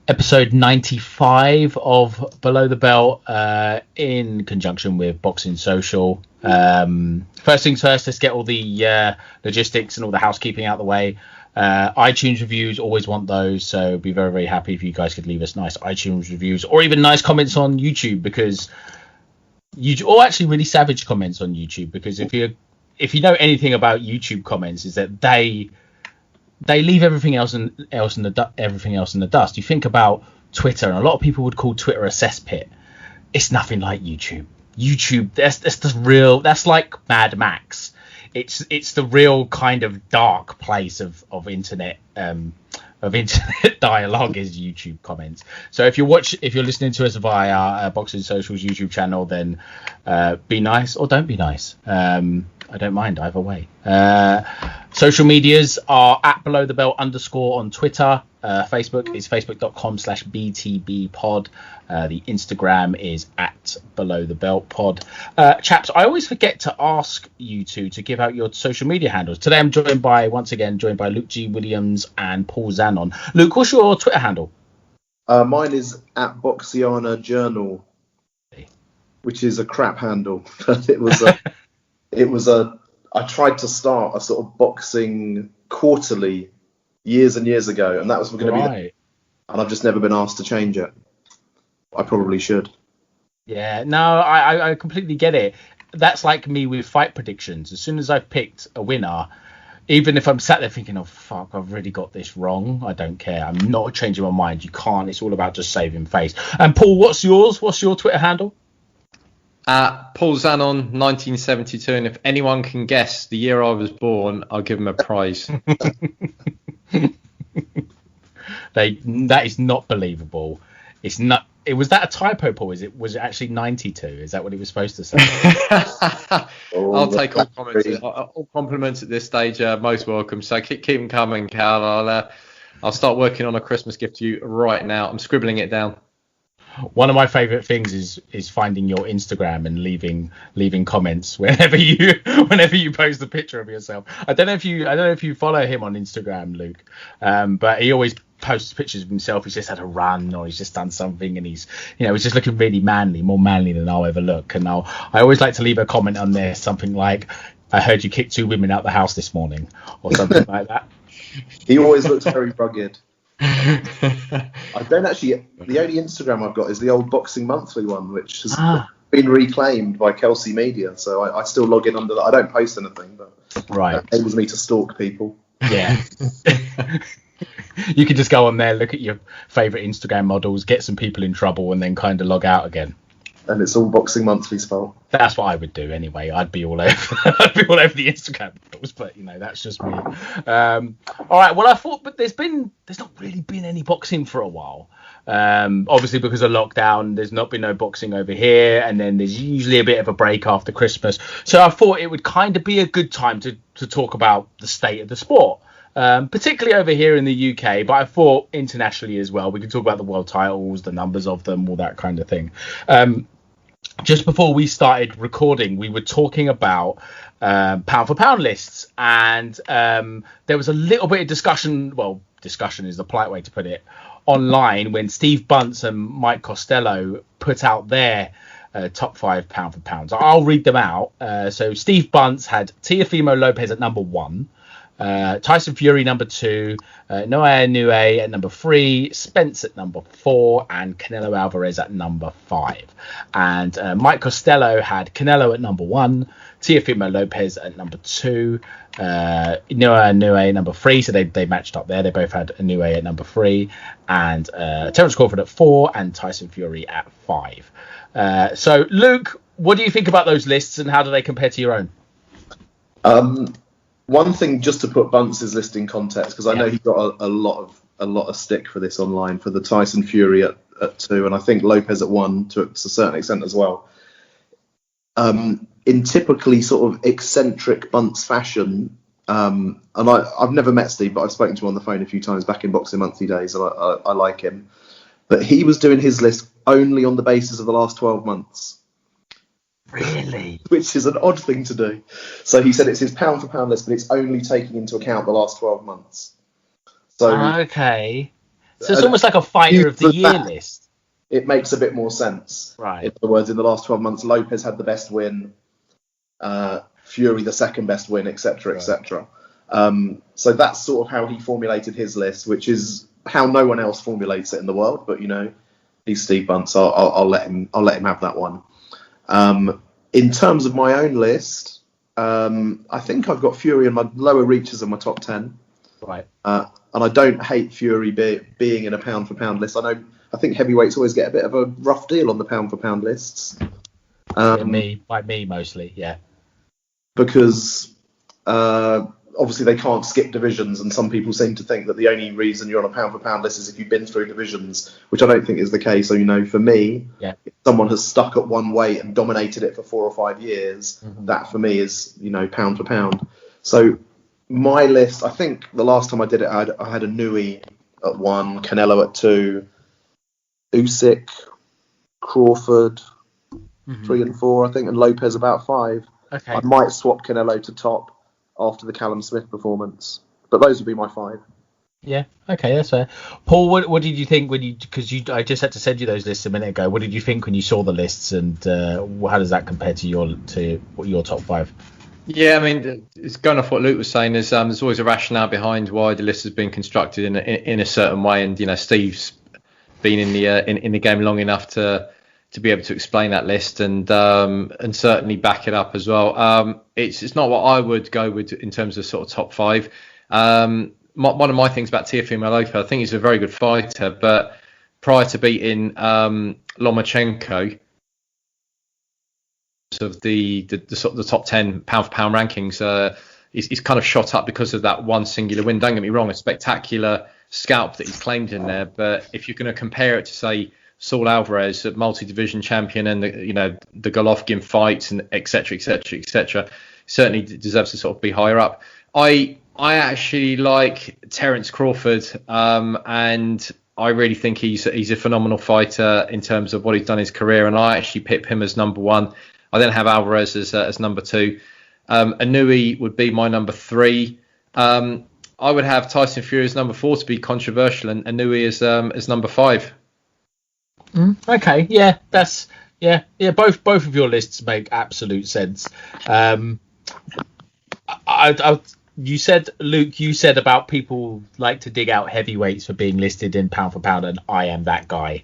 episode 95 of Below the Belt in conjunction with Boxing Social. First things first, let's get all the logistics and all the housekeeping out of the way. iTunes reviews, always want those, so be very, very happy if you guys could leave us nice iTunes reviews or even nice comments on YouTube, because or actually really savage comments on YouTube, because if you know anything about YouTube comments, is that they leave everything else in the dust. You think about Twitter, and a lot of people would call Twitter a cesspit. It's nothing like YouTube. That's the real. That's like Mad Max. It's the real kind of dark place of internet dialogue is YouTube comments. So if you're listening to us via Boxing Social's YouTube channel, then be nice or don't be nice. I don't mind either way. Social medias are at Below the Belt _ on Twitter. Facebook is facebook.com/BTBpod. The Instagram is at Below the Belt Pod. Chaps, I always forget to ask you two to give out your social media handles. Today I'm joined by Luke G. Williams and Paul Zanon. Luke, what's your Twitter handle? Mine is at Boxiana Journal, which is a crap handle. I tried to start a sort of boxing quarterly years and years ago, and that was going to be and I've just never been asked to change it. I probably should. Yeah, no, I completely get it. That's like me with fight predictions. As soon as I've picked a winner, even if I'm sat there thinking, oh, fuck, I've really got this wrong, I don't care. I'm not changing my mind. You can't. It's all about just saving face. And Paul, what's yours? What's your Twitter handle? Paul Zanon 1972, and if anyone can guess the year I was born, I'll give him a prize. That is not believable. It's not. Was that a typo, Paul? Was it actually 92? Is that what he was supposed to say? I'll take all comments. All compliments at this stage. Most welcome. So keep them coming, Cal. I'll start working on a Christmas gift to you right now. I'm scribbling it down. One of my favourite things is finding your Instagram and leaving comments whenever you post a picture of yourself. I don't know if you follow him on Instagram, Luke, but he always posts pictures of himself. He's just had a run, or he's just done something, and he's just looking really manly, more manly than I'll ever look. And I always like to leave a comment on there, something like, "I heard you kicked 2 women out the house this morning," or something like that. He always looks very rugged. I don't actually. The only Instagram I've got is the old Boxing Monthly one, which has been reclaimed by Kelsey Media. So I still log in under that. I don't post anything, but that enables me to stalk people. Yeah. You could just go on there, look at your favourite Instagram models, get some people in trouble, and then kind of log out again. And it's all Boxing Monthly's fault. That's what I would do anyway. I'd be all over the Instagram models, but that's just me. All right. Well, I thought, but there's not really been any boxing for a while. Obviously because of lockdown, there's not been no boxing over here, and then there's usually a bit of a break after Christmas. So I thought it would kind of be a good time to talk about the state of the sport. Particularly over here in the UK, but I thought internationally as well. We could talk about the world titles, the numbers of them, all that kind of thing. Just before we started recording, we were talking about pound for pound lists, and there was a little bit of discussion. Well, discussion is the polite way to put it, online, when Steve Bunce and Mike Costello put out their top 5 pound for pounds. I'll read them out. So Steve Bunce had Teofimo Lopez at number 1. Tyson Fury number 2, Noah Inoue at number 3, Spence at number 4, and Canelo Alvarez at number 5. And Mike Costello had Canelo at number 1, Teofimo Lopez at number 2, Noah Inoue number 3. So they matched up there. They both had Inoue at number 3, and Terence Crawford at 4, and Tyson Fury at 5. So Luke, what do you think about those lists, and how do they compare to your own? One thing, just to put Bunce's list in context, because I know he got a lot of stick for this online, for the Tyson Fury at 2, and I think Lopez at 1 to a certain extent as well. In typically sort of eccentric Bunce fashion, and I've never met Steve, but I've spoken to him on the phone a few times back in Boxing Monthly days, and I like him. But he was doing his list only on the basis of the last 12 months. Really? Which is an odd thing to do. So he said it's his pound for pound list, but it's only taking into account the last 12 months. So okay. So it's almost like a fighter of the year list. It makes a bit more sense. Right. In other words, in the last 12 months, Lopez had the best win, Fury the second best win, etc., etc. So that's sort of how he formulated his list, which is how no one else formulates it in the world. But he's Steve Bunce. I'll let him have that one. In terms of my own list, I think I've got Fury in my lower reaches of my top 10. Right. And I don't hate Fury being in a pound for pound list. I think heavyweights always get a bit of a rough deal on the pound for pound lists. By me mostly, yeah. Because obviously they can't skip divisions, and some people seem to think that the only reason you're on a pound for pound list is if you've been through divisions, which I don't think is the case. So for me, if someone has stuck at one weight and dominated it for 4 or 5 years, that for me is pound for pound. So my list, I think the last time I did it, I had a Nui at 1, Canelo at 2, Usyk, Crawford 3 and 4, I think, and Lopez about 5. Okay. I might swap Canelo to top after the Callum Smith performance, but those would be my 5. Yeah. Okay, that's fair. Paul, what did you think I just had to send you those lists a minute ago. What did you think when you saw the lists, and how does that compare to your top 5? Yeah, I mean, it's going off what Luke was saying. There's always a rationale behind why the list has been constructed in a certain way, and Steve's been in the game long enough to be able to explain that list and certainly back it up as well. It's not what I would go with in terms of sort of top 5. One of my things about Teofimo Lopez, I think he's a very good fighter, but prior to beating Lomachenko, of the top 10 pound for pound rankings, he's kind of shot up because of that one singular win. Don't get me wrong, a spectacular scalp that he's claimed in there, but if you're going to compare it to, say, Saul Alvarez, a multi-division champion, and the Golovkin fights and etc., certainly deserves to sort of be higher up. I actually like Terence Crawford, and I really think he's a phenomenal fighter in terms of what he's done in his career, and I actually pip him as number 1. I then have Alvarez as number 2. Anui would be my number 3. I would have Tyson Fury as number 4 to be controversial, and Anui as number 5. Okay, yeah, that's Both of your lists make absolute sense. You said, Luke, about people like to dig out heavyweights for being listed in pound for pound, and I am that guy.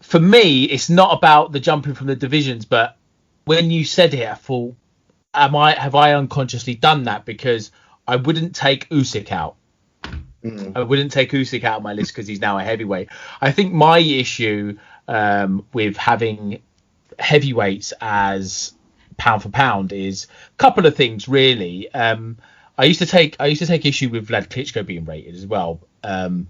For me, it's not about the jumping from the divisions, but when you said it, I thought, have I unconsciously done that? Because I wouldn't take Usyk out. I wouldn't take Usyk out of my list because he's now a heavyweight. I think my issue with having heavyweights as pound for pound is a couple of things, really. I used to take issue with Vlad Klitschko being rated as well. And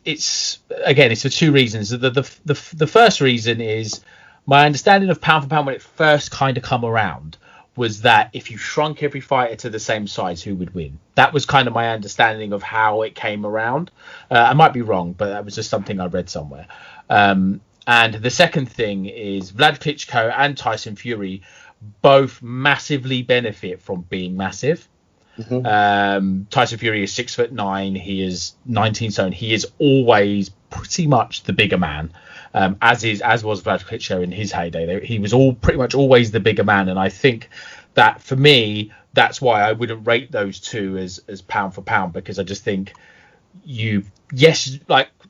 it's for 2 reasons. The first reason is my understanding of pound for pound when it first kind of come around was that if you shrunk every fighter to the same size, who would win? That was kind of my understanding of how it came around. I might be wrong, but that was just something I read somewhere. And the second thing is Vlad Klitschko and Tyson Fury both massively benefit from being massive. Tyson Fury is 6'9", he is 19 stone. He is always pretty much the bigger man, as was Vlad Klitschko in his heyday. He was pretty much always the bigger man, and I think that for me, that's why I wouldn't rate those two as pound for pound, because I just think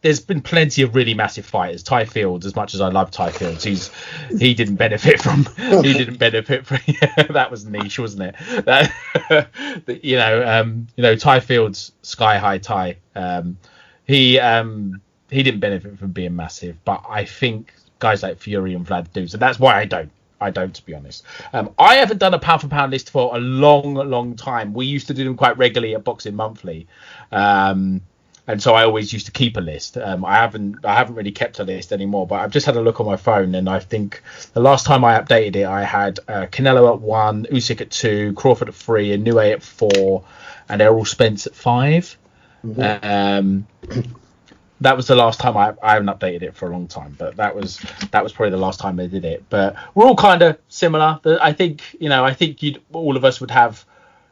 there's been plenty of really massive fighters. Ty Fields, as much as I love Ty Fields, he didn't benefit from that was niche, wasn't it? Ty Fields, Sky High Ty, he didn't benefit from being massive, but I think guys like Fury and Vlad do. So that's why I don't, to be honest. I haven't done a pound for pound list for a long time. We used to do them quite regularly at Boxing Monthly. And so I always used to keep a list. I haven't really kept a list anymore, but I've just had a look on my phone, and I think the last time I updated it, I had Canelo at 1, Usyk at 2, Crawford at 3, and Inoue at 4, and Errol Spence at 5. That was the last time. I haven't updated it for a long time, but that was probably the last time they did it. But we're all kind of similar. I think all of us would have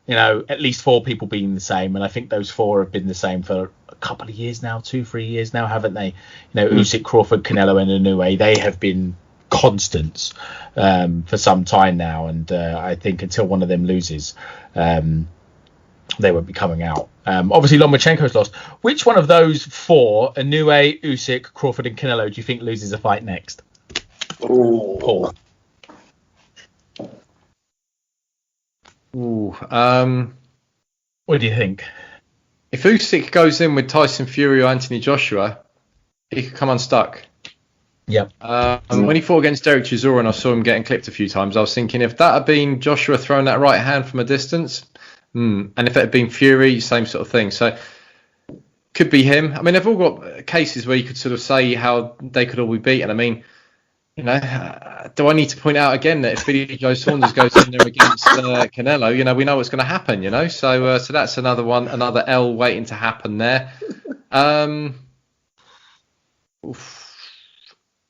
at least 4 people being the same, and I think those 4 have been the same for a couple of years now, 2-3 years now, haven't they? Usyk, Crawford, Canelo, and Inoue, they have been constants for some time now, and I think until one of them loses, they won't be coming out. Obviously, Lomachenko's lost. Which one of those 4, Inoue, Usyk, Crawford, and Canelo, do you think loses a fight next? Oh. Paul. Ooh, What do you think? if Usyk goes in with Tyson Fury or Anthony Joshua, he could come unstuck. Yep. When he fought against Derek Chisora and I saw him getting clipped a few times, I was thinking if that had been Joshua throwing that right hand from a distance, and if it had been Fury, same sort of thing. So could be him. I mean, they've all got cases where you could sort of say how they could all be beaten. I mean, do I need to point out again that if Billy Joe Saunders goes in there against Canelo, we know what's going to happen, So that's another one, another L waiting to happen there.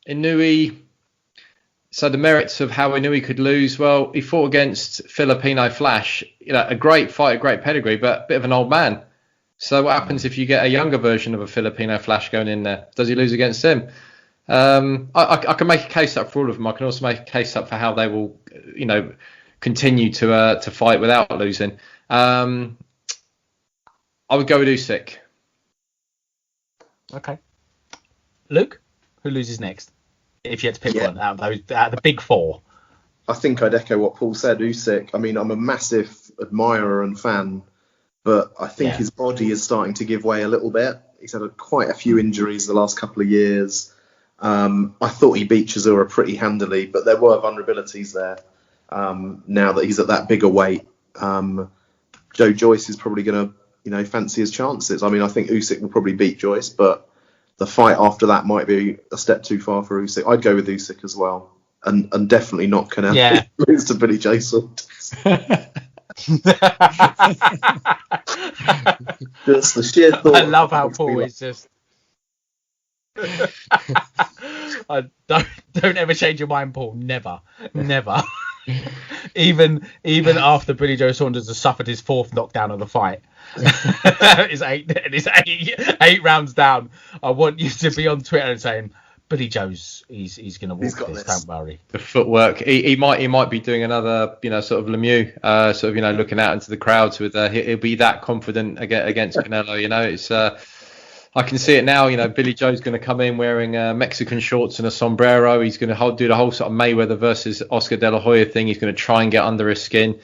Inoue. So the merits of how Inoue could lose, well, he fought against Filipino Flash, a great fight, a great pedigree, but a bit of an old man. So what happens if you get a younger version of a Filipino Flash going in there? Does he lose against him? I can make a case up for all of them. I can also make a case up for how they will, continue to fight without losing. I would go with Usyk. Okay. Luke, who loses next? If you had to pick one out of the big 4. I think I'd echo what Paul said, Usyk. I mean, I'm a massive admirer and fan, but I think his body is starting to give way a little bit. He's had quite a few injuries the last couple of years. I thought he beat Chisora pretty handily, but there were vulnerabilities there. Now that he's at that bigger weight, Joe Joyce is probably going to, fancy his chances. I mean, I think Usyk will probably beat Joyce, but the fight after that might be a step too far for Usyk. I'd go with Usyk as well, and definitely not Canelo. Yeah. Lose to Billy Joe Saunders. Just the sheer thought. I love how Paul is just. I don't ever change your mind, Paul. Never. even after Billy Joe Saunders has suffered his 4th knockdown of the fight, it's eight rounds down. I want you to be on Twitter and saying, Billy Joe's he's going to walk this. Don't worry. The footwork. He might be doing another sort of Lemieux, looking out into the crowds with he'll be that confident against Canelo. It's I can see it now. Billy Joe's going to come in wearing Mexican shorts and a sombrero. He's going to do the whole sort of Mayweather versus Oscar De La Hoya thing. He's going to try and get under his skin.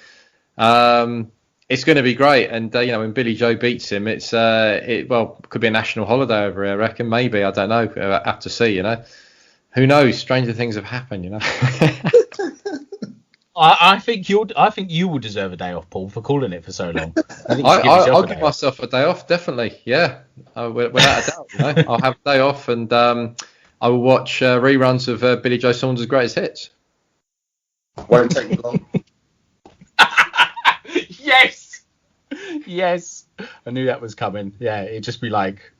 It's going to be great. And when Billy Joe beats him, it could be a national holiday over here. I reckon. Maybe, I don't know. I have to see. Who knows? Stranger things have happened. I think you will deserve a day off, Paul, for calling it for so long. I'll give myself a day off, definitely. Yeah, without a doubt. I'll have a day off, and I will watch reruns of Billy Joe Saunders' greatest hits. Won't take you long. Yes. I knew that was coming. Yeah, it'd just be like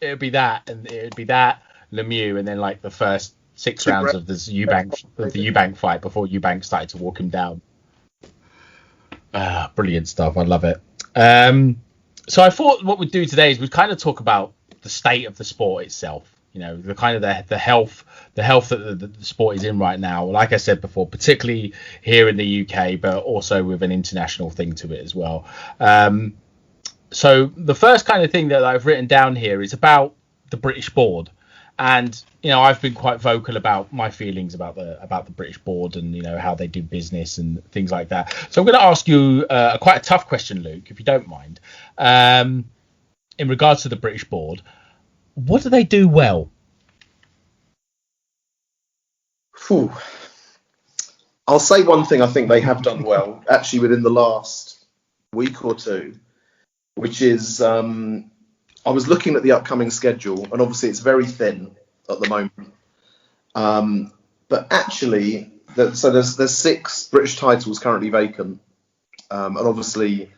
it'd be that, and it'd be that Lemieux, and then like the first 6 rounds of the Eubank fight before Eubank started to walk him down. Brilliant stuff. I love it. So I thought what we'd do today is we'd kind of talk about the state of the sport itself. The kind of the health that the sport is in right now. Like I said before, particularly here in the UK, but also with an international thing to it as well. So the first kind of thing that I've written down here is about the British board. And I've been quite vocal about my feelings about the British board and how they do business and things like that. So I'm going to ask you quite a tough question, Luke, if you don't mind. In regards to the British board, what do they do well? I'll say one thing I think they have done well, actually within the last week or two, which is I was looking at the upcoming schedule, and obviously it's very thin at the moment. But actually, there's 6 British titles currently vacant, and obviously,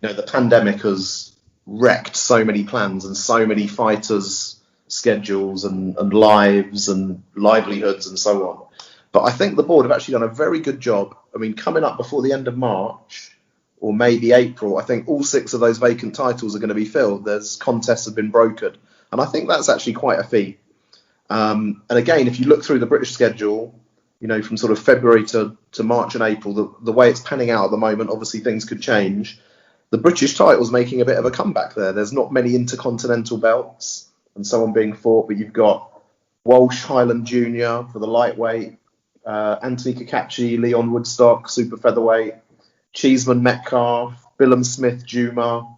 the pandemic has wrecked so many plans and so many fighters' schedules and lives and livelihoods and so on. But I think the board have actually done a very good job. I mean, coming up before the end of March, or maybe April, I think all 6 of those vacant titles are going to be filled. There's contests have been brokered, and I think that's actually quite a feat. And again, if you look through the British schedule, from sort of February to March and April, the way it's panning out at the moment, obviously things could change. The British title's making a bit of a comeback there. There's not many intercontinental belts and so on being fought, but you've got Walsh, Highland Jr. for the lightweight, Anthony Kakachi, Leon Woodstock, super featherweight, Cheeseman, Metcalf, Billum Smith, Juma,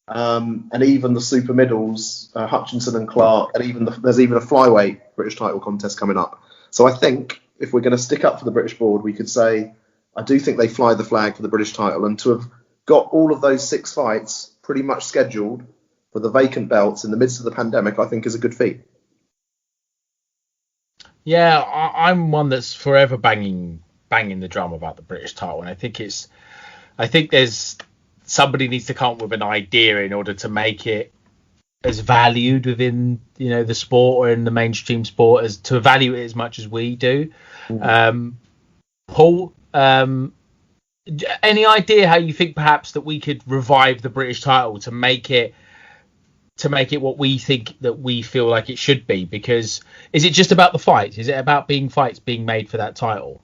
and even the super middles, Hutchinson and Clark, and there's even a flyweight British title contest coming up. So I think if we're going to stick up for the British board, we could say I do think they fly the flag for the British title, and to have got all of those 6 fights pretty much scheduled for the vacant belts in the midst of the pandemic, I think is a good feat. Yeah, I'm one that's forever banging the drum about the British title, and I think there's somebody needs to come up with an idea in order to make it as valued within the sport or in the mainstream sport as to value it as much as we do. Paul, any idea how you think perhaps that we could revive the British title to make it what we think that we feel like it should be? Because is it just about the fights? Is it about fights being made for that title?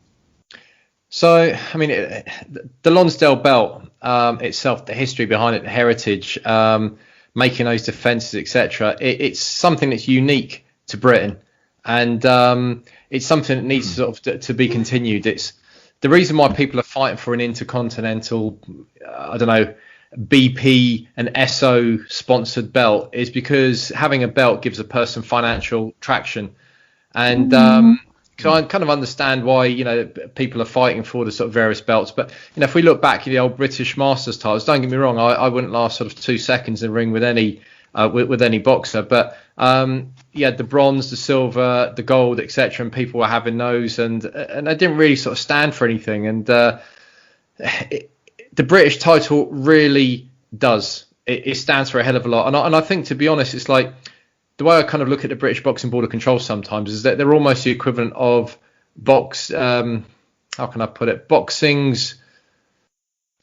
So, I mean, the Lonsdale belt itself, the history behind it, the heritage, making those defences, etc. It's something that's unique to Britain, and it's something that needs to be continued. It's the reason why people are fighting for an intercontinental, BP and Esso sponsored belt is because having a belt gives a person financial traction, and so I kind of understand why people are fighting for the sort of various belts. But if we look back at the old British Masters titles, don't get me wrong, I wouldn't last sort of 2 seconds in the ring with any boxer. But the bronze, the silver, the gold, etc. And people were having those, and they didn't really sort of stand for anything. And the British title really does. It stands for a hell of a lot. And I think, to be honest, it's like, the way I kind of look at the British Boxing Board of Control sometimes is that they're almost the equivalent of how can I put it? Boxing's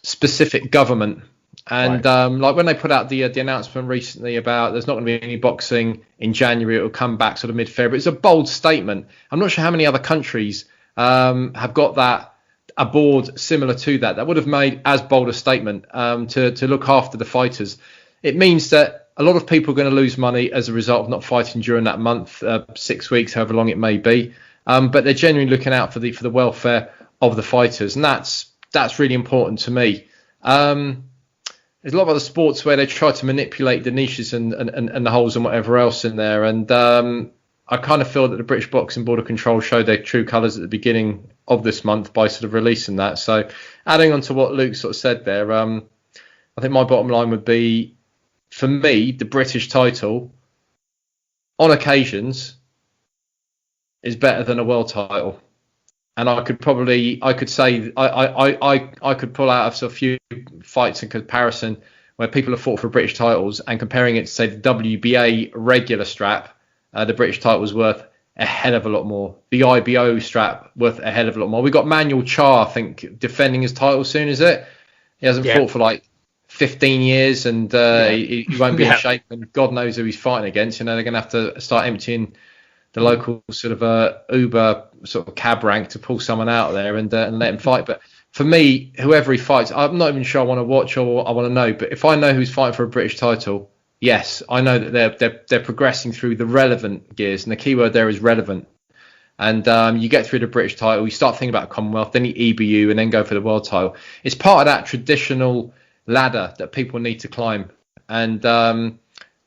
specific government. And right. Like when they put out the announcement recently about there's not going to be any boxing in January, it will come back sort of mid-February. It's a bold statement. I'm not sure how many other countries have got a board similar to that would have made as bold a statement to look after the fighters. It means that a lot of people are going to lose money as a result of not fighting during that month, 6 weeks, however long it may be. But they're genuinely looking out for the welfare of the fighters, and that's really important to me. There's a lot of other sports where they try to manipulate the niches and the holes and whatever else in there, and I kind of feel that the British Boxing Board of Control showed their true colours at the beginning of this month by sort of releasing that. So, adding on to what Luke sort of said there, I think my bottom line would be, for me, the British title, on occasions, is better than a world title. And I could say I could pull out a few fights in comparison where people have fought for British titles, and comparing it to, say, the WBA regular strap, the British title was worth a hell of a lot more. The IBO strap worth a hell of a lot more. We got Manuel Char, I think, defending his title soon, is it? He hasn't fought for like 15 years, and he won't be in shape, and God knows who he's fighting against. They're going to have to start emptying the local sort of Uber sort of cab rank to pull someone out of there and let him fight. But for me, whoever he fights, I'm not even sure I want to watch or I want to know. But if I know who's fighting for a British title, yes, I know that they're progressing through the relevant gears, and the key word there is relevant. And you get through the British title, you start thinking about Commonwealth, then the EBU, and then go for the world title. It's part of that traditional ladder that people need to climb. And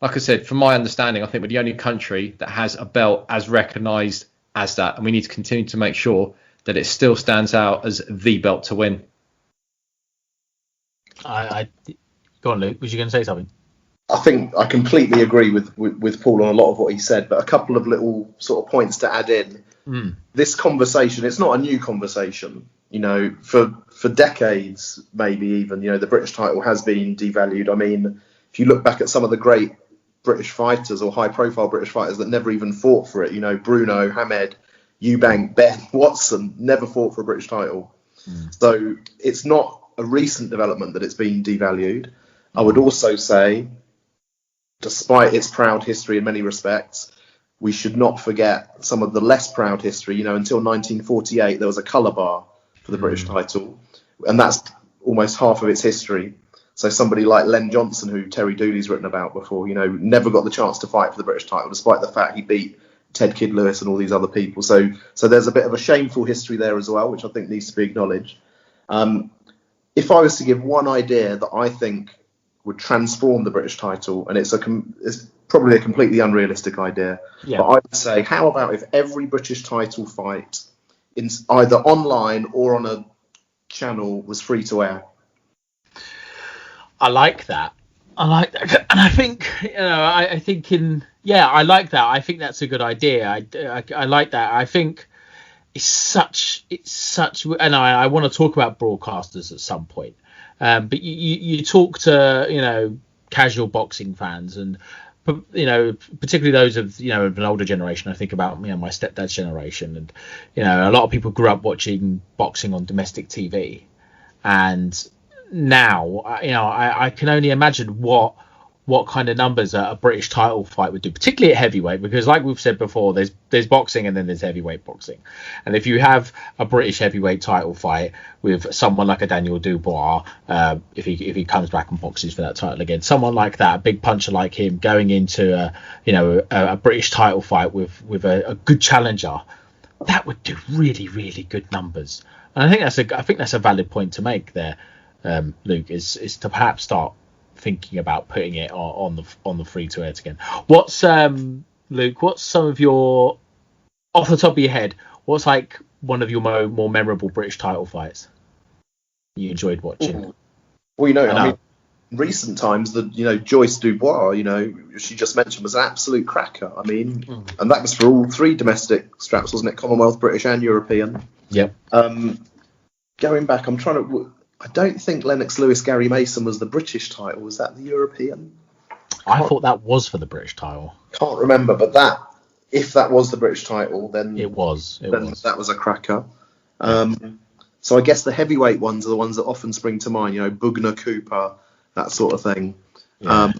like I said, from my understanding, I think we're the only country that has a belt as recognised as that, and we need to continue to make sure that it still stands out as the belt to win. Go on, Luke. Was you going to say something? I think I completely agree with Paul on a lot of what he said, but a couple of little sort of points to add in. This conversation, it's not a new conversation. For decades, maybe even, the British title has been devalued. I mean, if you look back at some of the great British fighters or high-profile British fighters that never even fought for it, Bruno, Hamed, Eubank, Ben, Watson, never fought for a British title. So it's not a recent development that it's been devalued. I would also say, despite its proud history in many respects, we should not forget some of the less proud history. You know, until 1948, there was a colour bar for the British title, and that's almost half of its history. So somebody like Len Johnson, who Terry Dooley's written about before, you know, never got the chance to fight for the British title, despite the fact he beat Ted Kidd Lewis and all these other people. So there's a bit of a shameful history there as well, which I think needs to be acknowledged. If I was to give one idea that I think would transform the British title, and it's probably a completely unrealistic idea, but I would say, how about if every British title fight, in either online or on a channel, was free to air? I like that. And I think, you know, I think I like that. I think that's a good idea. I like that. I think it's such, and I want to talk about broadcasters at some point. But you talk to, you know, casual boxing fans, and, you know, particularly those of, you know, of an older generation. I think about, you know, my stepdad's generation, and, you know, a lot of people grew up watching boxing on domestic TV, and now, you know, I can only imagine what kind of numbers a British title fight would do, particularly at heavyweight, because like we've said before, there's boxing and then there's heavyweight boxing. And if you have a British heavyweight title fight with someone like a Daniel Dubois, if he comes back and boxes for that title again, someone like that, a big puncher like him, going into a British title fight with a good challenger, that would do really, really good numbers. And I think that's a valid point to make there, Luke, is to perhaps start thinking about putting it on the free to air again. What's Luke? What's some of your, off the top of your head, what's like one of your more memorable British title fights you enjoyed watching? Well, you know, I mean, in recent times, Joyce Dubois, you know, she just mentioned, was an absolute cracker. I mean, and that was for all three domestic straps, wasn't it? Commonwealth, British, and European. Yep. Going back, I don't think Lennox Lewis Gary Mason was the British title. Was that the European? I thought that was for the British title. Can't remember, but if that was the British title, then it was. That was a cracker. So I guess the heavyweight ones are the ones that often spring to mind. You know, Bugner, Cooper, that sort of thing. Yeah.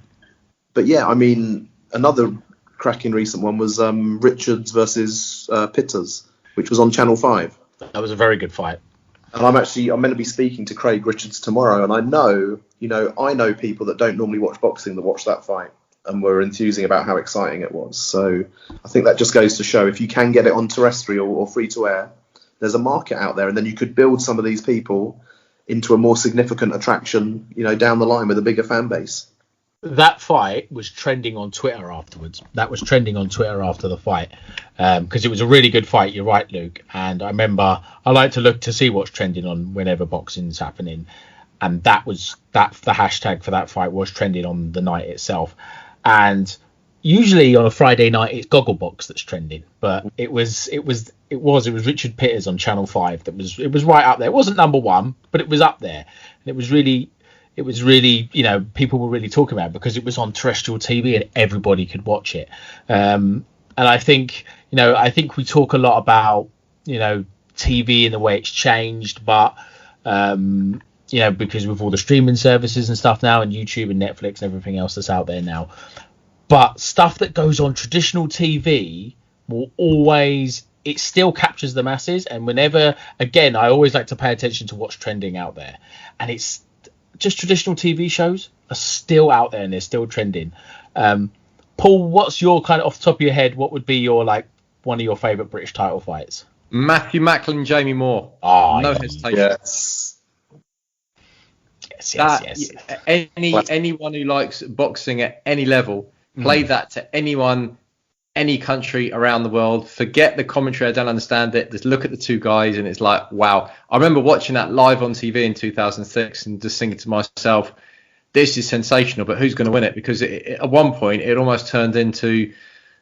But yeah, I mean, another cracking recent one was Richards versus Pitters, which was on Channel 5. That was a very good fight. And I'm meant to be speaking to Craig Richards tomorrow, and I know people that don't normally watch boxing that watched that fight and were enthusing about how exciting it was. So I think that just goes to show, if you can get it on terrestrial or free to air, there's a market out there, and then you could build some of these people into a more significant attraction, you know, down the line with a bigger fan base. That fight was trending on Twitter afterwards. That was trending on Twitter after the fight, because it was a really good fight. You're right, Luke. And I remember I like to look to see what's trending on whenever boxing's happening, and the hashtag for that fight was trending on the night itself. And usually on a Friday night, it's Gogglebox that's trending, but it was Richard Pitters on Channel 5 it was right up there. It wasn't number one, but it was up there, and it was really, you know, people were really talking about it because it was on terrestrial TV and everybody could watch it. And I think we talk a lot about, you know, TV and the way it's changed, but, you know, because with all the streaming services and stuff now, and YouTube and Netflix and everything else that's out there now, but stuff that goes on traditional TV it still captures the masses. And whenever, again, I always like to pay attention to what's trending out there, and it's just traditional TV shows are still out there and they're still trending. Paul, what's your kind of, off the top of your head, what would be your, like, one of your favourite British title fights? Matthew Macklin, Jamie Moore. Oh, no hesitation. Yes. Anyone who likes boxing at any level, play that to anyone, any country around the world. Forget the commentary, I don't understand it. Just look at the two guys and it's like, wow. I remember watching that live on TV in 2006 and just thinking to myself, this is sensational, but who's going to win it? Because at one point it almost turned into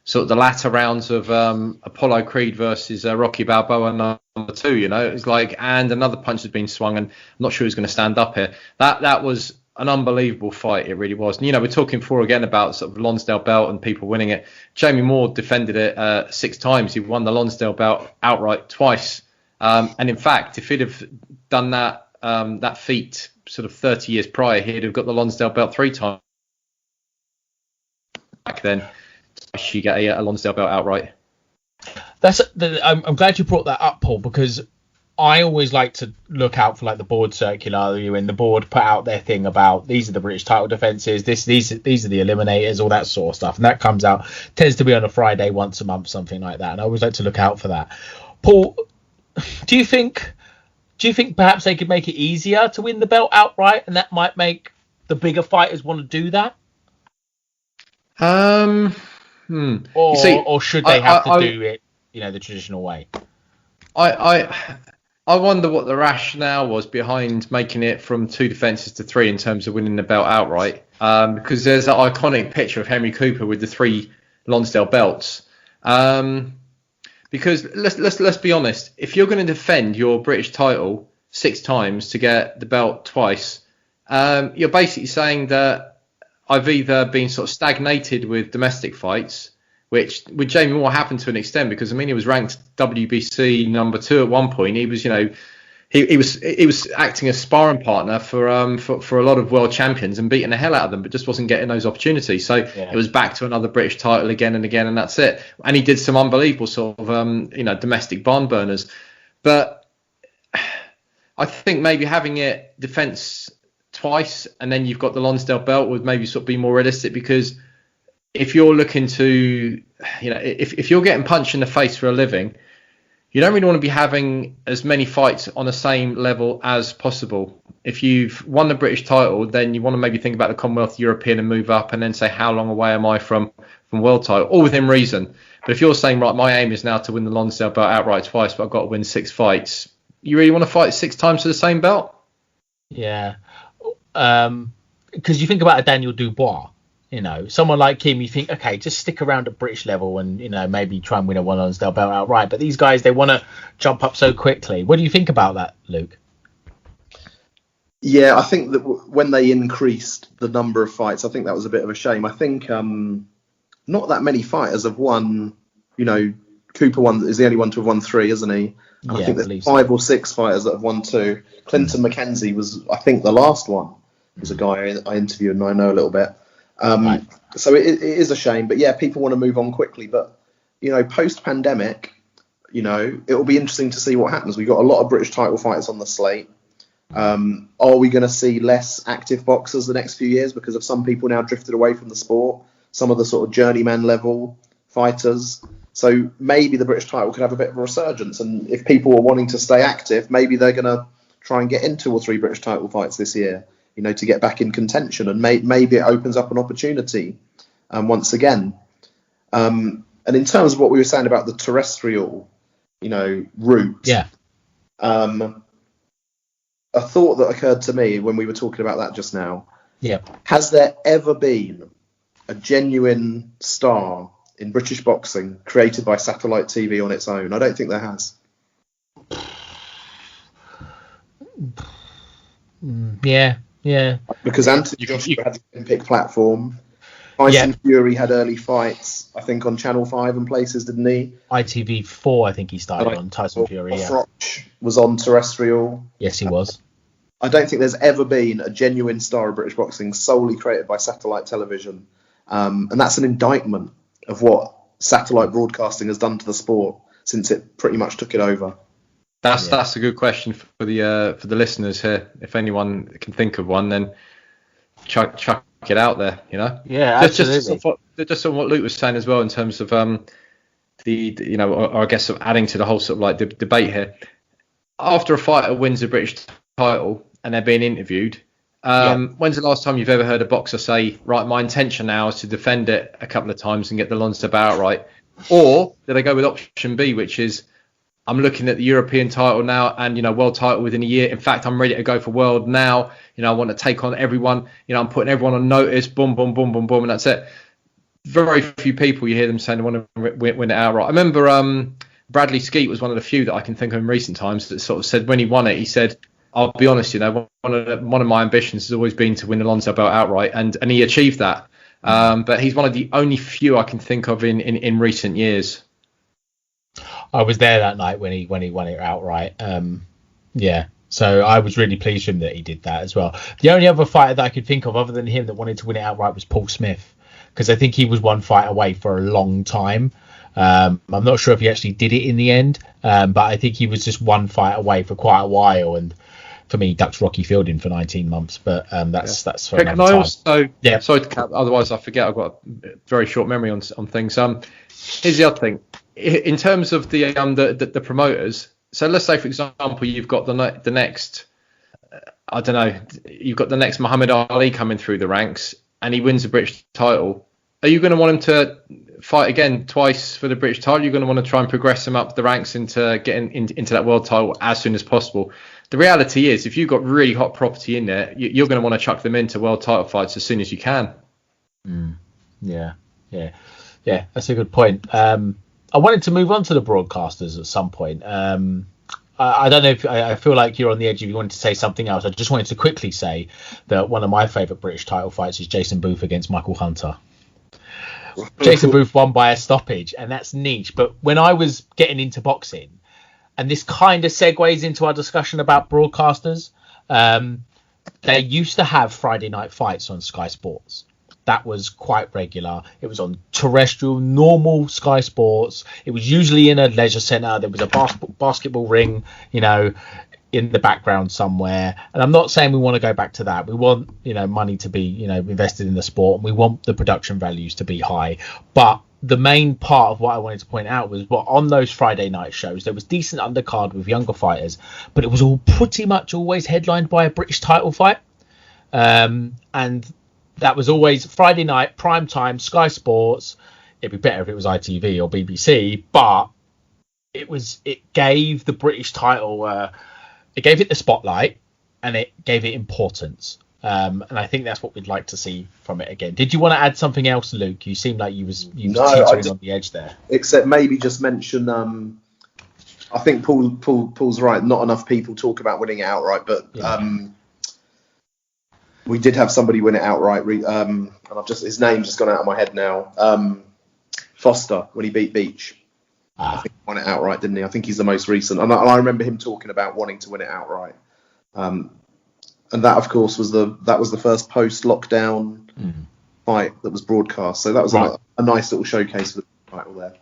sort of the latter rounds of Apollo Creed versus Rocky Balboa number 2, you know. It was like, and another punch has been swung, and I'm not sure who's going to stand up here. That was an unbelievable fight. It really was. And, you know, we're talking before again about sort of Lonsdale belt and people winning it. Jamie Moore defended it 6 times. He won the Lonsdale belt outright twice. And in fact, if he'd have done that that feat sort of 30 years prior, he'd have got the Lonsdale belt 3 times. Back then, you get a Lonsdale belt outright. I'm glad you brought that up, Paul, because I always like to look out for like the board circular when the board put out their thing about these are the British title defences, these are the eliminators, all that sort of stuff, and that comes out, tends to be on a Friday once a month, something like that, and I always like to look out for that. Paul, do you think perhaps they could make it easier to win the belt outright, and that might make the bigger fighters want to do that? Or should they have to do it, the traditional way? I wonder what the rationale was behind making it from 2 defences to 3 in terms of winning the belt outright. Because there's that iconic picture of Henry Cooper with the 3 Lonsdale belts. Because let's be honest, if you're going to defend your British title 6 times to get the belt twice, you're basically saying that I've either been sort of stagnated with domestic fights, which with Jamie Moore happened to an extent, because he was ranked WBC number 2 at one point. He was, he was acting as sparring partner for a lot of world champions and beating the hell out of them, but just wasn't getting those opportunities. So it was back to another British title again and again, and that's it. And he did some unbelievable sort of domestic barn burners. But I think maybe having it defence twice and then you've got the Lonsdale belt would maybe sort of be more realistic, because if you're looking to, if you're getting punched in the face for a living, you don't really want to be having as many fights on the same level as possible. If you've won the British title, then you want to maybe think about the Commonwealth, European, and move up, and then say, how long away am I from world title, all within reason. But if you're saying, right, my aim is now to win the Lonsdale belt outright twice, but I've got to win 6 fights, you really want to fight 6 times for the same belt? Yeah. Because you think about a Daniel Dubois, someone like him, you think, okay, just stick around at British level and, maybe try and win a Lonsdale belt outright. But these guys, they want to jump up so quickly. What do you think about that, Luke? Yeah, I think that when they increased the number of fights, I think that was a bit of a shame. I think not that many fighters have won, Cooper is the only one to have won 3, isn't he? And I think there's 5 or 6 fighters that have won 2. Clinton McKenzie was, I think, the last one. He was a guy I interviewed and I know a little bit. Right. So it is a shame, but yeah, people want to move on quickly. But post-pandemic, it will be interesting to see what happens. We've got a lot of British title fighters on the slate. Are we going to see less active boxers the next few years because of some people now drifted away from the sport? Some of the sort of journeyman level fighters. So maybe the British title could have a bit of a resurgence. And if people are wanting to stay active, maybe they're going to try and get in 2 or 3 British title fights this year, to get back in contention. And maybe it opens up an opportunity once again. And in terms of what we were saying about the terrestrial, route. Yeah. A thought that occurred to me when we were talking about that just now. Yeah. Has there ever been a genuine star in British boxing created by satellite TV on its own? I don't think there has. Yeah. Because Anthony Joshua had the Olympic platform. Tyson Fury had early fights, I think, on Channel 5 and places, didn't he? ITV4, I think he started on Tyson Fury. Froch was on terrestrial. Yes, he was. I don't think there's ever been a genuine star of British boxing solely created by satellite television. And that's an indictment of what satellite broadcasting has done to the sport since it pretty much took it over. That's a good question for the listeners here. If anyone can think of one, then chuck it out there. Yeah, absolutely. Just on what Luke was saying as well in terms of or I guess sort of adding to the whole sort of like the debate here. After a fighter wins a British title and they're being interviewed, when's the last time you've ever heard a boxer say, right, my intention now is to defend it a couple of times and get the Lonsdale belt outright? Or do they go with option B, which is, I'm looking at the European title now and, world title within a year. In fact, I'm ready to go for world now. I want to take on everyone. I'm putting everyone on notice. Boom, boom, boom, boom, boom. And that's it. Very few people you hear them saying they want to win it outright. I remember Bradley Skeet was one of the few that I can think of in recent times that sort of said when he won it, he said, I'll be honest, one of my ambitions has always been to win the Lonsdale belt outright. And he achieved that. But he's one of the only few I can think of in recent years. I was there that night when he won it outright. Yeah, So I was really pleased with him that he did that as well. The only other fighter that I could think of other than him that wanted to win it outright was Paul Smith, because I think he was one fight away for a long time. I'm not sure if he actually did it in the end, but I think he was just one fight away for quite a while. And for me, ducks Rocky Fielding for 19 months, but that's for another time. Also, sorry to cap, otherwise I forget. I've got a very short memory on things. Here's the other thing, in terms of the promoters. So let's say, for example, you've got the next, I don't know, you've got the next Muhammad Ali coming through the ranks, and he wins the British title. Are you going to want him to fight again twice for the British title? You're going to want to try and progress him up the ranks into getting into that world title as soon as possible. The reality is, if you've got really hot property in there, you're going to want to chuck them into world title fights as soon as you can. Yeah, that's a good point. I wanted to move on to the broadcasters at some point. I don't know if I feel like you're on the edge if you wanted to say something else. I just wanted to quickly say that one of my favourite British title fights is Jason Booth against Michael Hunter. Jason Booth won by a stoppage, and that's niche. But when I was getting into boxing, and this kind of segues into our discussion about broadcasters, they used to have Friday night fights on Sky Sports. That was quite regular. It was on terrestrial, normal Sky Sports. It was usually in a leisure centre. There was a basketball ring, in the background somewhere. And I'm not saying we want to go back to that. We want, money to be, invested in the sport. And we want the production values to be high. But the main part of what I wanted to point out was on those Friday night shows, there was decent undercard with younger fighters, but it was all pretty much always headlined by a British title fight. And that was always Friday night, prime time, Sky Sports. It'd be better if it was ITV or BBC, but it gave the British title, it gave it the spotlight, and it gave it importance. And I think that's what we'd like to see from it again. Did you want to add something else, Luke? You seemed like you was teetering on the edge there. Except maybe just mention, I think Paul's right. Not enough people talk about winning it outright, but we did have somebody win it outright, and his name's just gone out of my head now. Foster, when he beat Beach. I think he won it outright, didn't he? I think he's the most recent. And I remember him talking about wanting to win it outright. And that, of course, was the first post-lockdown fight that was broadcast. So that was a nice little showcase for the title there.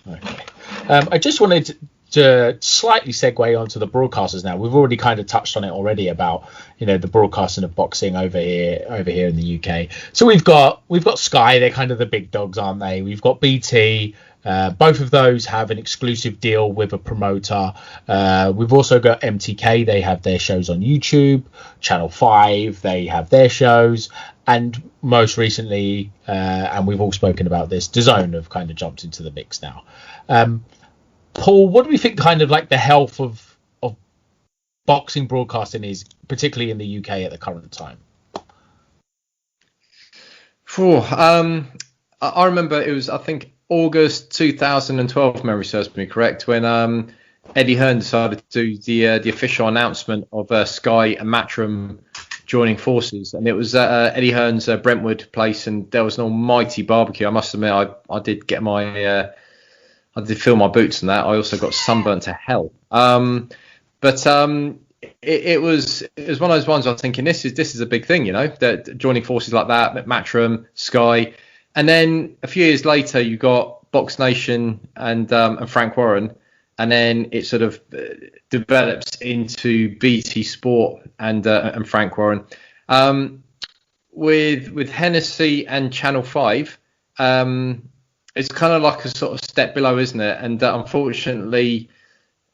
Okay. I just wanted to slightly segue onto the broadcasters now. We've already kind of touched on it already about the broadcasting of boxing over here in the UK. So we've got Sky. They're kind of the big dogs, aren't they? We've got BT. Both of those have an exclusive deal with a promoter. We've also got MTK. They have their shows on YouTube. Channel 5, they have their shows. And most recently, and we've all spoken about this, DAZN have kind of jumped into the mix now. Paul, what do we think kind of like the health of boxing broadcasting is, particularly in the UK at the current time? I remember it was, I think, August 2012, if memory serves me correct, when Eddie Hearn decided to do the official announcement of Sky and Matchroom joining forces, and it was Eddie Hearn's Brentwood place, and there was an almighty barbecue. I must admit, I did get I did fill my boots and that. I also got sunburnt to hell. But it was one of those ones I was thinking, this is a big thing, that joining forces like that, Matchroom, Sky. And then a few years later, you got Box Nation and Frank Warren, and then it sort of develops into BT Sport and Frank Warren. With Hennessy and Channel 5, it's kind of like a sort of step below, isn't it? And unfortunately,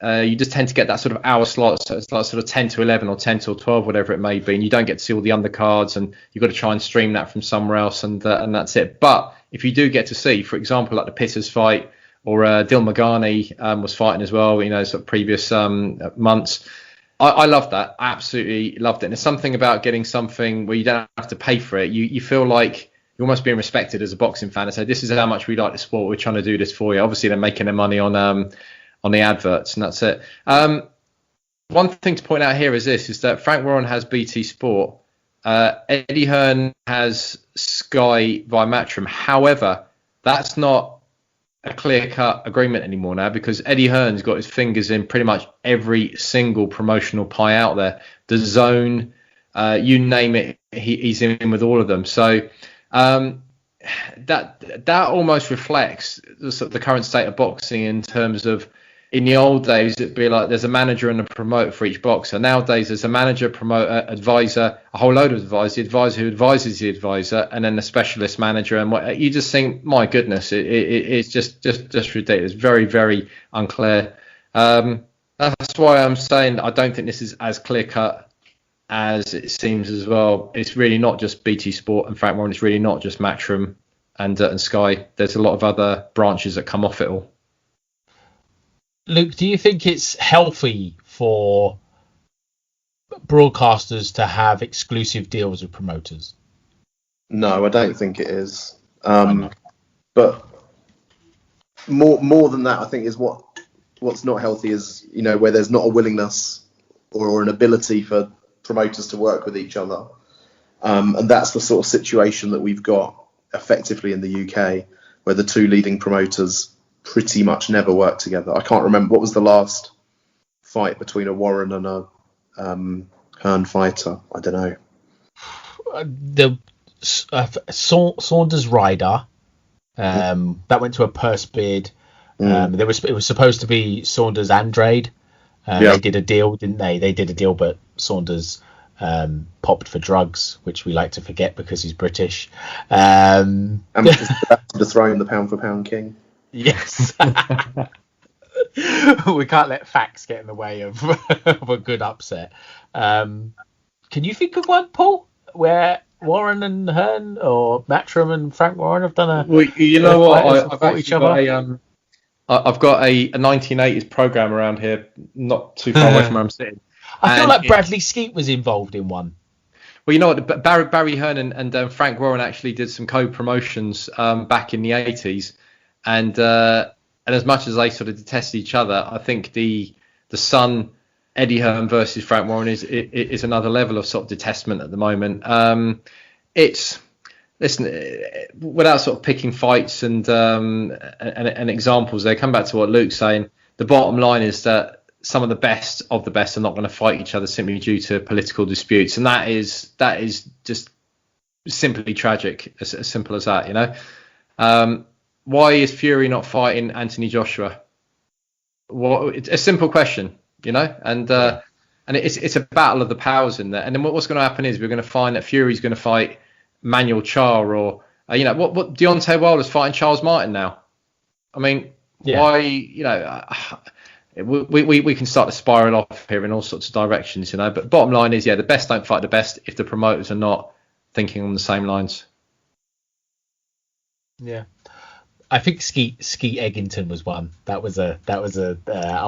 you just tend to get that sort of hour slot, so it's like sort of 10 to 11 or 10 to 12, whatever it may be, and you don't get to see all the undercards, and you've got to try and stream that from somewhere else, and that's it. But if you do get to see, for example, like the Pitters fight, or Dil Magani was fighting as well, sort of previous months, I love that. I absolutely loved it. And there's something about getting something where you don't have to pay for it. You feel like you're almost being respected as a boxing fan. And say, this is how much we like the sport. We're trying to do this for you. Obviously, they're making their money on the adverts, and that's it. One thing to point out here is that Frank Warren has BT Sport. Eddie Hearn has Sky via Matchroom. However, that's not a clear-cut agreement anymore now, because Eddie Hearn's got his fingers in pretty much every single promotional pie out there. The Zone, you name it, he's in with all of them. So that almost reflects the current state of boxing in terms of, in the old days, it'd be like there's a manager and a promoter for each boxer. Nowadays, there's a manager, promoter, advisor, a whole load of advisors, the advisor who advises the advisor, and then the specialist manager. And you just think, my goodness, it's just ridiculous. Very, very unclear. That's why I'm saying I don't think this is as clear cut as it seems as well. It's really not just BT Sport and Frank Warren. It's really not just Matchroom and Sky. There's a lot of other branches that come off it all. Luke, do you think it's healthy for broadcasters to have exclusive deals with promoters? No, I don't think it is. But more than that, I think is what's not healthy is, where there's not a willingness or an ability for promoters to work with each other. And that's the sort of situation that we've got effectively in the UK, where the two leading promoters pretty much never work together. I can't remember what was the last fight between a Warren and a Hearn fighter. I don't know. The Saunders Ryder, that went to a purse bid. It was supposed to be Saunders Andrade. They did a deal, didn't they? They did a deal, but Saunders popped for drugs, which we like to forget because he's British. And just about to dethrone the pound for pound king. Yes. We can't let facts get in the way of a good upset. Can you think of one, Paul, where Warren and Hearn or Matchroom and Frank Warren have done a... Well, you know what? I've got a 1980s program around here, not too far away from where I'm sitting. I feel like Bradley Skeet was involved in one. Well, you know what? Barry Hearn and Frank Warren actually did some co-promotions back in the 80s. And as much as they sort of detest each other, I think the son, Eddie Hearn versus Frank Warren is another level of sort of detestment at the moment. Listen, without sort of picking fights and examples, they come back to what Luke's saying. The bottom line is that some of the best are not going to fight each other simply due to political disputes, and that is just simply tragic. As simple as that, Why is Fury not fighting Anthony Joshua? Well, it's a simple question, and it's a battle of the powers in there. And then what's going to happen is we're going to find that Fury's going to fight Manuel Charr, or what Deontay Wilder's fighting Charles Martin now. I mean, why? We can start to spiral off here in all sorts of directions, But bottom line is, the best don't fight the best if the promoters are not thinking on the same lines. Yeah. I think Skeet Eggington was one. That was a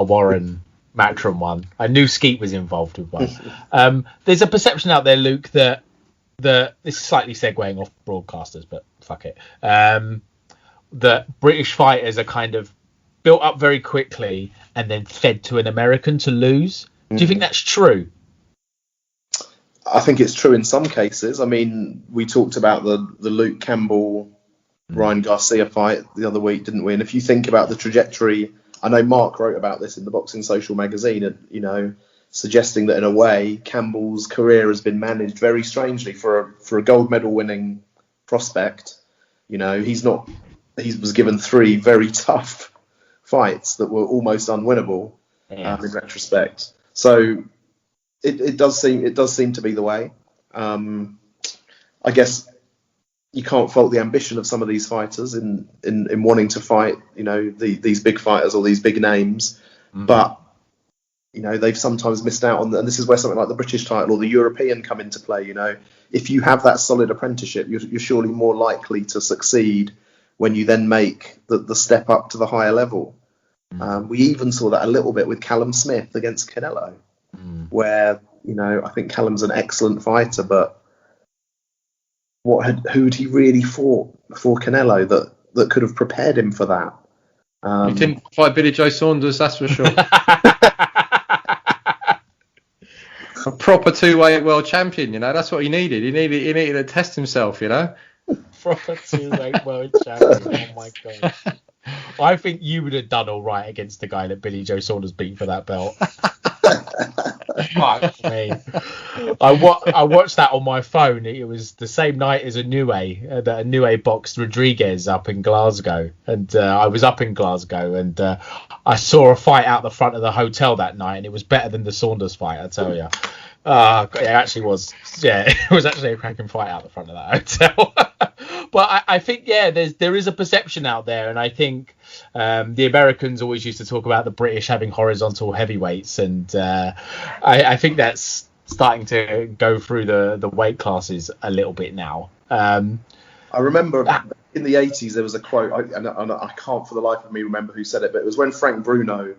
Warren Matchroom one. I knew Skeet was involved with one. There's a perception out there, Luke, that this is slightly segueing off broadcasters, but fuck it. That British fighters are kind of built up very quickly and then fed to an American to lose. Do you think that's true? I think it's true in some cases. I mean, we talked about the Luke Campbell Ryan Garcia fight the other week, didn't we? And if you think about the trajectory, I know Mark wrote about this in the Boxing Social magazine, suggesting that in a way Campbell's career has been managed very strangely for a gold medal winning prospect. He was given 3 very tough fights that were almost unwinnable in retrospect. So it does seem to be the way. I guess you can't fault the ambition of some of these fighters in wanting to fight, these big fighters or these big names, but they've sometimes missed out on, and this is where something like the British title or the European come into play. If you have that solid apprenticeship, you're surely more likely to succeed when you then make the step up to the higher level. We even saw that a little bit with Callum Smith against Canelo, where I think Callum's an excellent fighter, but who had he really fought before Canelo that could have prepared him for that? He didn't fight Billy Joe Saunders, that's for sure. A proper 2-weight world champion, that's what he needed. He needed to test himself, Proper 2-weight world champion. Oh my god. I think you would have done all right against the guy that Billy Joe Saunders beat for that belt. Fuck me. I watched that on my phone. It was the same night as that Inoue boxed Rodriguez up in Glasgow, and I was up in Glasgow, and I saw a fight out the front of the hotel that night, and it was better than the Saunders fight, I tell you. It actually was. Yeah, it was actually a cracking fight out the front of that hotel. But I think, there is a perception out there, and I think the Americans always used to talk about the British having horizontal heavyweights, and I think that's starting to go through the weight classes a little bit now. I remember in the 80s there was a quote, and I can't for the life of me remember who said it, but it was when Frank Bruno,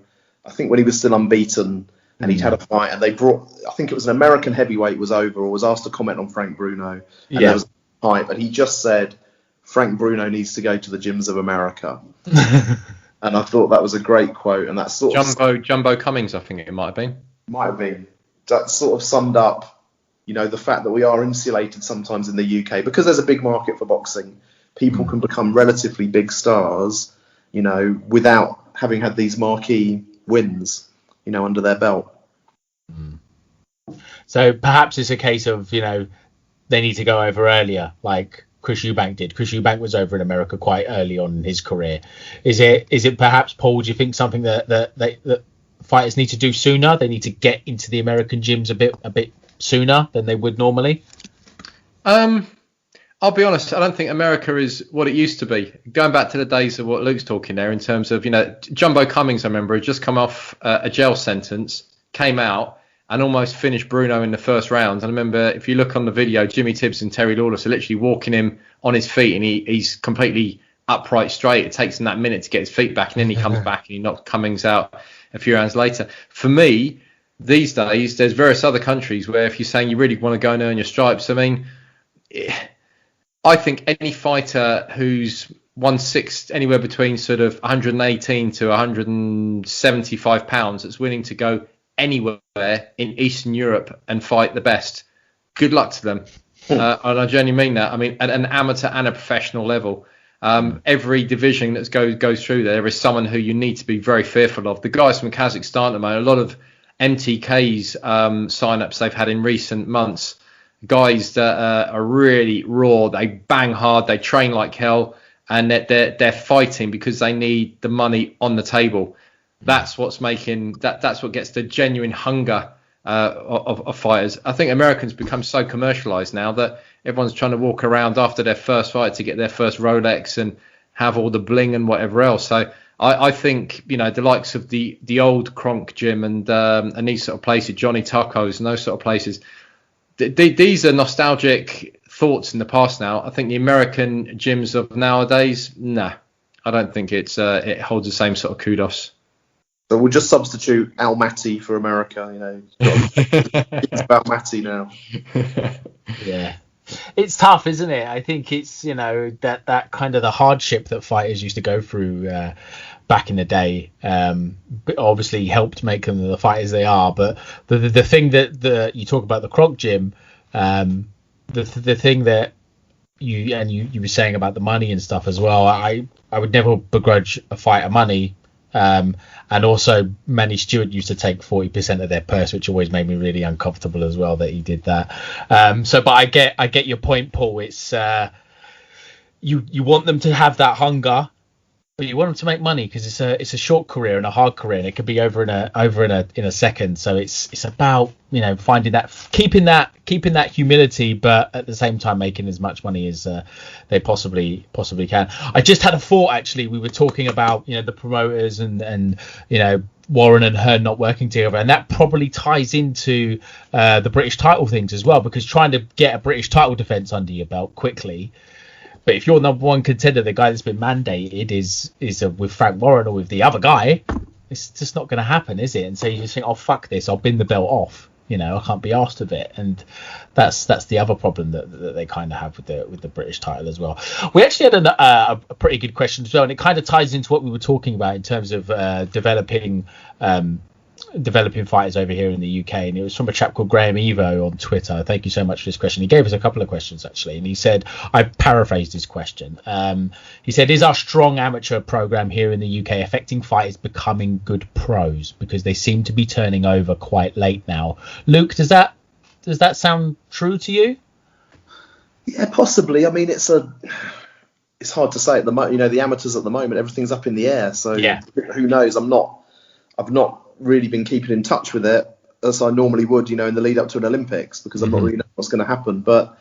I think when he was still unbeaten, and he'd had a fight, and they brought, I think it was an American heavyweight was over or was asked to comment on Frank Bruno, and there was a fight, and he just said, Frank Bruno needs to go to the gyms of America. And I thought that was a great quote, and that sort of Jumbo Cummings, I think it might have been. That sort of summed up, the fact that we are insulated sometimes in the UK because there's a big market for boxing. People can become relatively big stars, without having had these marquee wins, under their belt. So perhaps it's a case of, they need to go over earlier, like Chris Eubank did. Chris Eubank was over in America quite early on in his career. Is it perhaps, Paul, do you think something that fighters need to do sooner? They need to get into the American gyms a bit sooner than they would normally? I'll be honest, I don't think America is what it used to be. Going back to the days of what Luke's talking there in terms of, Jumbo Cummings, I remember, had just come off a jail sentence, came out and almost finished Bruno in the first round. And I remember, if you look on the video, Jimmy Tibbs and Terry Lawless are literally walking him on his feet, and he's completely upright straight. It takes him that minute to get his feet back, and then he comes back and he knocks Cummings out a few rounds later. For me, these days, there's various other countries where if you're saying you really want to go and earn your stripes, I mean, I think any fighter who's 1/6, anywhere between sort of 118 to 175 pounds, that's willing to go anywhere in Eastern Europe and fight the best, good luck to them. And I genuinely mean that. I mean, at an amateur and a professional level, every division that goes through there is someone who you need to be very fearful of. The guys from Kazakhstan at the moment, a lot of MTK's sign-ups they've had in recent months, guys that are really raw, they bang hard, they train like hell, and they're fighting because they need the money on the table. That's what's making that's what gets the genuine hunger of fighters. I think Americans become so commercialized now that everyone's trying to walk around after their first fight to get their first Rolex and have all the bling and whatever else. So I think, the likes of the old Kronk gym and these sort of places, Johnny Tacos and those sort of places, these are nostalgic thoughts in the past now. I think the American gyms of nowadays, I don't think it holds the same sort of kudos. So we'll just substitute Al Matty for America, It's about Matty now. Yeah. It's tough, isn't it? I think it's, that kind of the hardship that fighters used to go through back in the day obviously helped make them the fighters they are. But the thing that you talk about the Kronk gym, the thing that you were saying about the money and stuff as well, I would never begrudge a fighter money. And also Manny Stewart used to take 40% of their purse, which always made me really uncomfortable as well that he did that. But I get your point, Paul. It's you want them to have that hunger, but you want them to make money because it's a short career and a hard career, and it could be over in a second. So it's about finding that, keeping that humility, but at the same time making as much money as they possibly can. I just had a thought, actually. We were talking about the promoters and Warren and Hearn not working together, and that probably ties into the British title things as well, because trying to get a British title defense under your belt quickly. But if your number one contender, the guy that's been mandated, is with Frank Warren or with the other guy, it's just not going to happen, is it? And so you just think, oh, fuck this, I'll bin the belt off. I can't be asked of it. And that's the other problem that they kind of have with the British title as well. We actually had a pretty good question as well, and it kind of ties into what we were talking about in terms of developing developing fighters over here in the UK, and it was from a chap called Graham Evo on Twitter. Thank you so much for this question. He gave us a couple of questions actually, and he said, I paraphrased his question. He said, is our strong amateur program here in the UK affecting fighters becoming good pros, because they seem to be turning over quite late now? Luke, does that sound true to you? Yeah, possibly. I mean, it's hard to say at the moment. You know, the amateurs at the moment, everything's up in the air. So yeah, who knows? I've not really been keeping in touch with it as I normally would, you know, in the lead up to an Olympics, because I'm not really knowing what's going to happen. But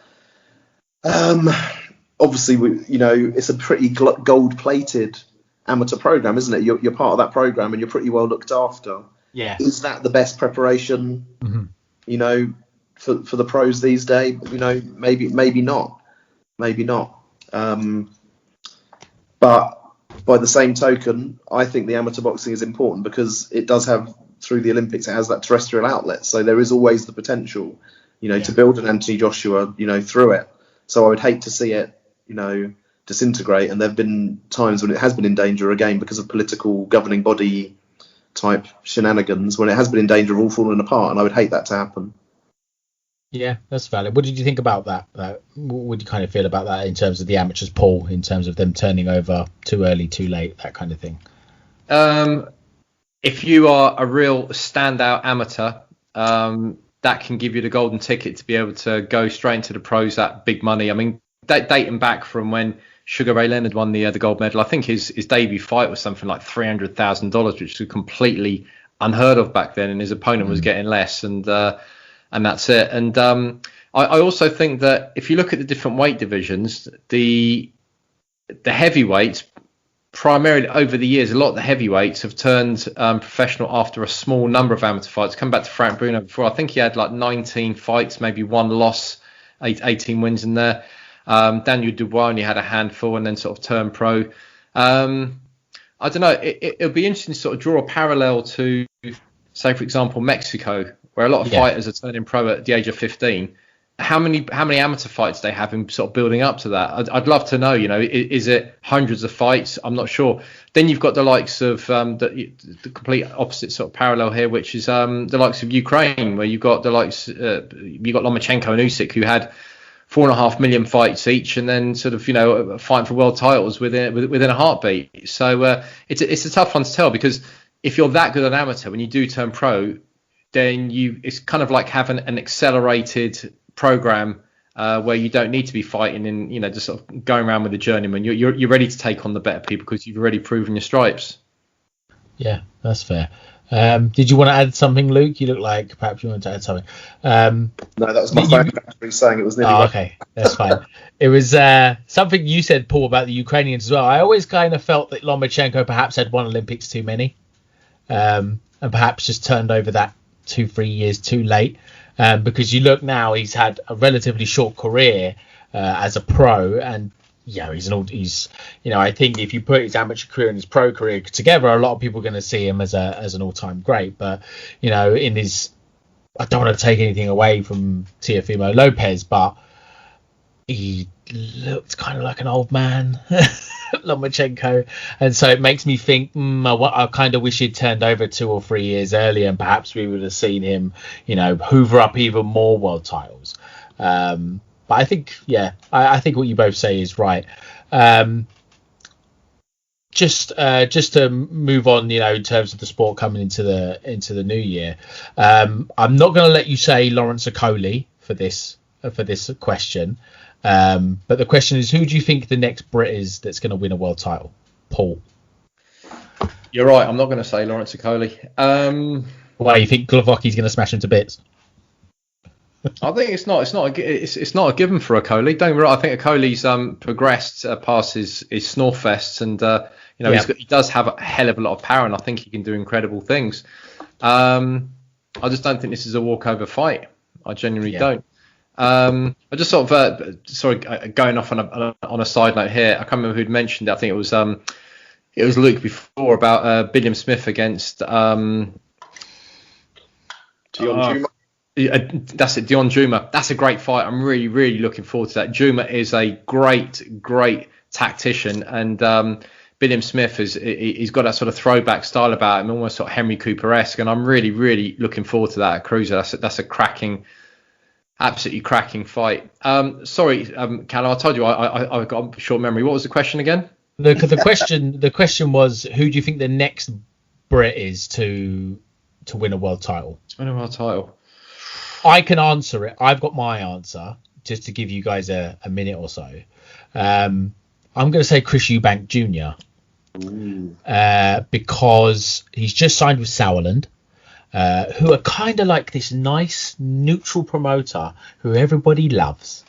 obviously, it's a pretty gold-plated amateur program, isn't it? You're part of that program, and you're pretty well looked after. Yeah. Is that the best preparation? You know, for the pros these days? You know, maybe not. But by the same token, I think the amateur boxing is important because it does have, through the Olympics, it has that terrestrial outlet. So there is always the potential, you know, to build an Anthony Joshua, you know, through it. So I would hate to see it, you know, disintegrate. And there have been times when it has been in danger, again, because of political governing body type shenanigans, when it has been in danger of all falling apart. And I would hate that to happen. Yeah, that's valid. What did you think about that? What do you kind of feel about that in terms of the amateurs, Paul, in terms of them turning over too early, too late, that kind of thing? If you are a real standout amateur, that can give you the golden ticket to be able to go straight into the pros at big money. I mean, dating back from when Sugar Ray Leonard won the gold medal, I think his debut fight was something like $300,000, which was completely unheard of back then, and his opponent was getting less, and that's it. And I also think that if you look at the different weight divisions, the heavyweights, primarily over the years, a lot of the heavyweights have turned professional after a small number of amateur fights. Come back to Frank Bruno before. I think he had like 19 fights, maybe one loss, 18 wins in there. Daniel Dubois only had a handful and then sort of turned pro. I don't know. It'll be interesting to sort of draw a parallel to, say, for example, Mexico, where a lot of fighters are turning pro at the age of 15. How many amateur fights they have in sort of building up to that? I'd love to know. You know, is it hundreds of fights? I'm not sure. Then you've got the likes of the complete opposite sort of parallel here, which is the likes of Ukraine, where you've got the likes you've got Lomachenko and Usyk, who had 4.5 million fights each, and then sort of, you know, fighting for world titles within a heartbeat. So it's a tough one to tell, because if you're that good an amateur, when you do turn pro, then it's kind of like having an accelerated program where you don't need to be fighting in, you know, just sort of going around with the journeyman. You're ready to take on the better people because you've already proven your stripes. Yeah, that's fair. Did you want to add something, Luke? You look like perhaps you wanted to add something. No, that was my phone battery saying it was nearly. Oh, okay, that's fine. It was something you said, Paul, about the Ukrainians as well. I always kind of felt that Lomachenko perhaps had one Olympics too many, and perhaps just turned over that 2-3 years too late. Because you look now, he's had a relatively short career as a pro, and he's you know, I think if you put his amateur career and his pro career together, a lot of people are going to see him as an all-time great. But you know, I don't want to take anything away from Teofimo Lopez, but he looked kind of like an old man, Lomachenko, and so it makes me think I kind of wish he'd turned over 2 or 3 years earlier, and perhaps we would have seen him, you know, hoover up even more world titles. But I think, I think what you both say is right. Just to move on, you know, in terms of the sport coming into the new year, I'm not going to let you say Lawrence Okolie for this question. But the question is, who do you think the next Brit is that's going to win a world title? Paul. You're right. I'm not going to say Lawrence Okolie. Why, you think Glowacki's going to smash him to bits? I think it's not a given for Okolie. Don't get me wrong. I think Okolie's progressed past his Snorfests, and he does have a hell of a lot of power, and I think he can do incredible things. I just don't think this is a walkover fight. I genuinely don't. I just sort of going off on a side note here. I can't remember who'd mentioned it. I think it was Luke before about Billiam Smith against Dion Juma. That's it, Dion Juma. That's a great fight. I'm really, really looking forward to that. Juma is a great tactician, and Billiam Smith he's got that sort of throwback style about him, almost sort of Henry Cooper-esque, and I'm really, really looking forward to that at Cruiser. That's a cracking, absolutely cracking fight. Sorry, Cal, I told you I've got a short memory. What was the question again? The question was, who do you think the next Brit is to win a world title? To win a world title. I can answer it. I've got my answer, just to give you guys a minute or so. I'm going to say Chris Eubank Jr. Because he's just signed with Sauerland, who are kind of like this nice, neutral promoter who everybody loves.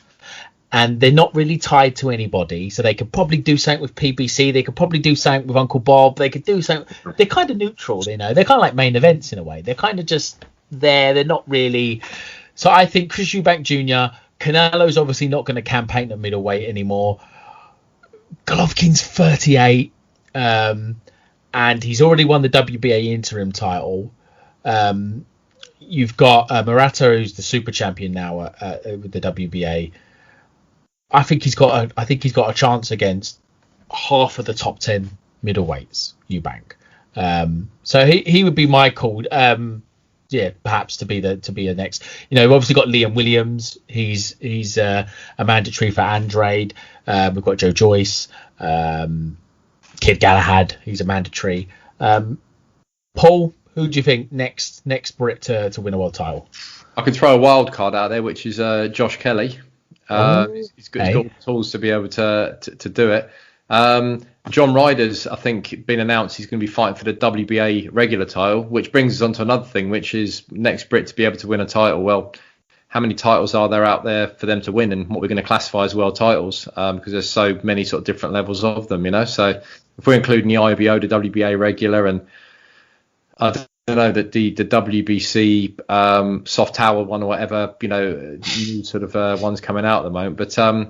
And they're not really tied to anybody, so they could probably do something with PBC. They could probably do something with Uncle Bob. They could do something. They're kind of neutral, you know. They're kind of like main events in a way. They're kind of just there. They're not really. So I think Chris Eubank Jr. Canelo's obviously not going to campaign at middleweight anymore. Golovkin's 38, and he's already won the WBA interim title. You've got Murata, who's the super champion now with the WBA. I think he's got a chance against half of the top 10 middleweights, Eubank. So he would be my call. Perhaps to be the next. You know, we've obviously got Liam Williams. He's a mandatory for Andrade. We've got Joe Joyce, Kid Galahad. He's a mandatory. Paul, who do you think next Brit to win a world title? I can throw a wild card out there, which is Josh Kelly. He's got the tools to be able to do it. John Ryder's, I think, been announced he's going to be fighting for the WBA regular title, which brings us on to another thing, which is next Brit to be able to win a title. Well, how many titles are there out there for them to win, and what we're going to classify as world titles? Because there's so many sort of different levels of them, you know. So if we're including the IBO, the WBA regular, and I don't know that the WBC soft tower one or whatever, you know, new sort of ones coming out at the moment. But I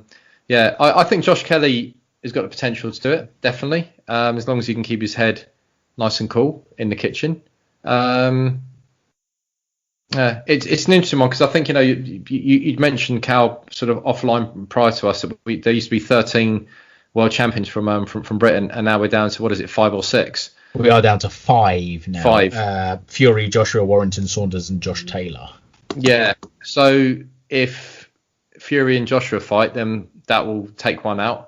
think Josh Kelly has got the potential to do it, definitely, as long as he can keep his head nice and cool in the kitchen. It's an interesting one because I think, you know, you'd mentioned, Cal, sort of offline prior to us, that there used to be 13 world champions from Britain, and now we're down to, what is it, 5 or 6? We are down to 5 now. 5. Fury, Joshua, Warrington, Saunders, and Josh Taylor. Yeah. So if Fury and Joshua fight, then that will take one out.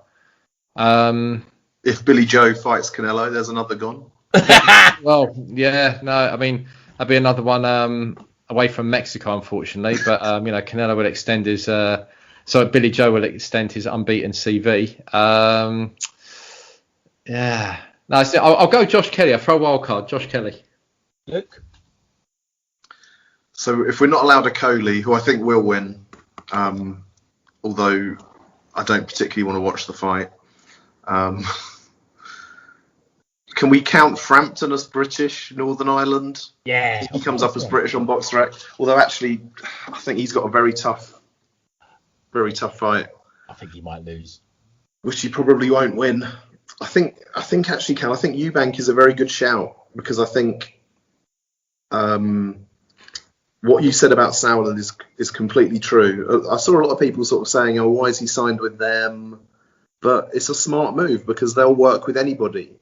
If Billy Joe fights Canelo, there's another gone. Well, yeah, no, I mean, that'd be another one away from Mexico, unfortunately. But you know, Canelo will extend his. Billy Joe will extend his unbeaten CV. Yeah. No, I'll go Josh Kelly. I'll throw a wild card. Josh Kelly. Luke? So if we're not allowed a Coley, who I think will win, although I don't particularly want to watch the fight, can we count Frampton as British, Northern Ireland? Yeah. He comes up as British on BoxRec. Although actually, I think he's got a very tough fight. I think he might lose. Which he probably won't win. I think actually, Cal, I think Eubank is a very good shout, because I think what you said about Sauerland is completely true. I saw a lot of people sort of saying, oh, why is he signed with them? But it's a smart move, because they'll work with anybody.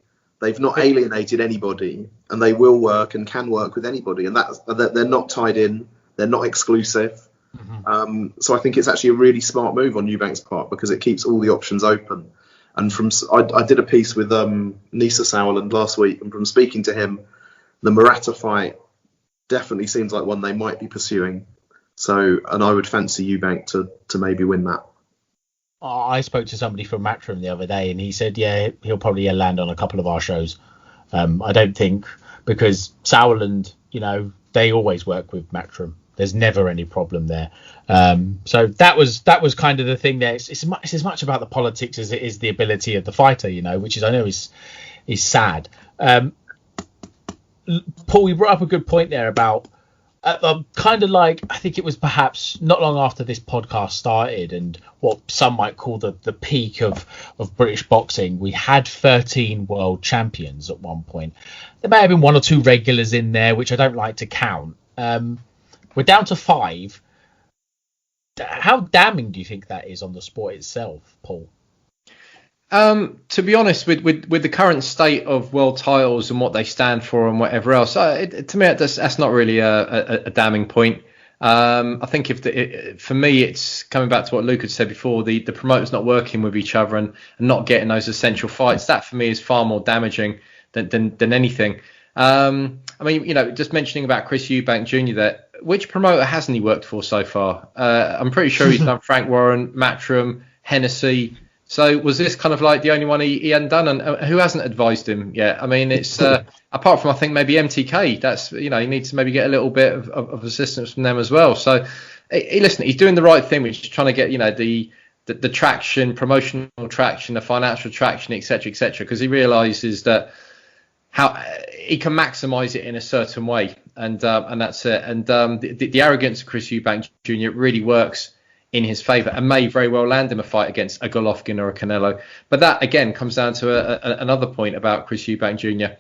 They've not alienated anybody, and they will work and can work with anybody. And they're not tied in. They're not exclusive. Mm-hmm. So I think it's actually a really smart move on Eubank's part, because it keeps all the options open. And I did a piece with Nisa Sauerland last week, and from speaking to him, the Murata fight definitely seems like one they might be pursuing. So, and I would fancy Eubank to maybe win that. I spoke to somebody from Matchroom the other day, and he said, yeah, he'll probably land on a couple of our shows. I don't think, because Sauerland, you know, they always work with Matchroom. There's never any problem there. So that was kind of the thing there. It's as much about the politics as it is the ability of the fighter, you know, which is, I know, is sad. Paul, you brought up a good point there about kind of like, I think it was perhaps not long after this podcast started, and what some might call the peak of British boxing, we had 13 world champions at one point. There may have been 1 or 2 regulars in there, which I don't like to count. We're down to 5. How damning do you think that is on the sport itself, Paul? To be honest, with the current state of world titles and what they stand for and whatever else, to me that's not really a damning point. I think for me, it's coming back to what Luke had said before, the promoters not working with each other and not getting those essential fights. That for me is far more damaging than anything. I mean, just mentioning about Chris Eubank Jr. there, which promoter hasn't he worked for so far? I'm pretty sure he's done Frank Warren, Matchroom, Hennessy. So was this kind of like the only one he hadn't done, and who hasn't advised him yet? I mean, it's apart from I think maybe MTK. That's he needs to maybe get a little bit of assistance from them as well. So listen, he's doing the right thing, which is trying to get the traction, promotional traction, the financial traction, etc., because he realises that how he can maximise it in a certain way, and that's it. And the arrogance of Chris Eubank Jr. really works in his favour and may very well land him a fight against a Golovkin or a Canelo. But that again comes down to another point about Chris Eubank Jr.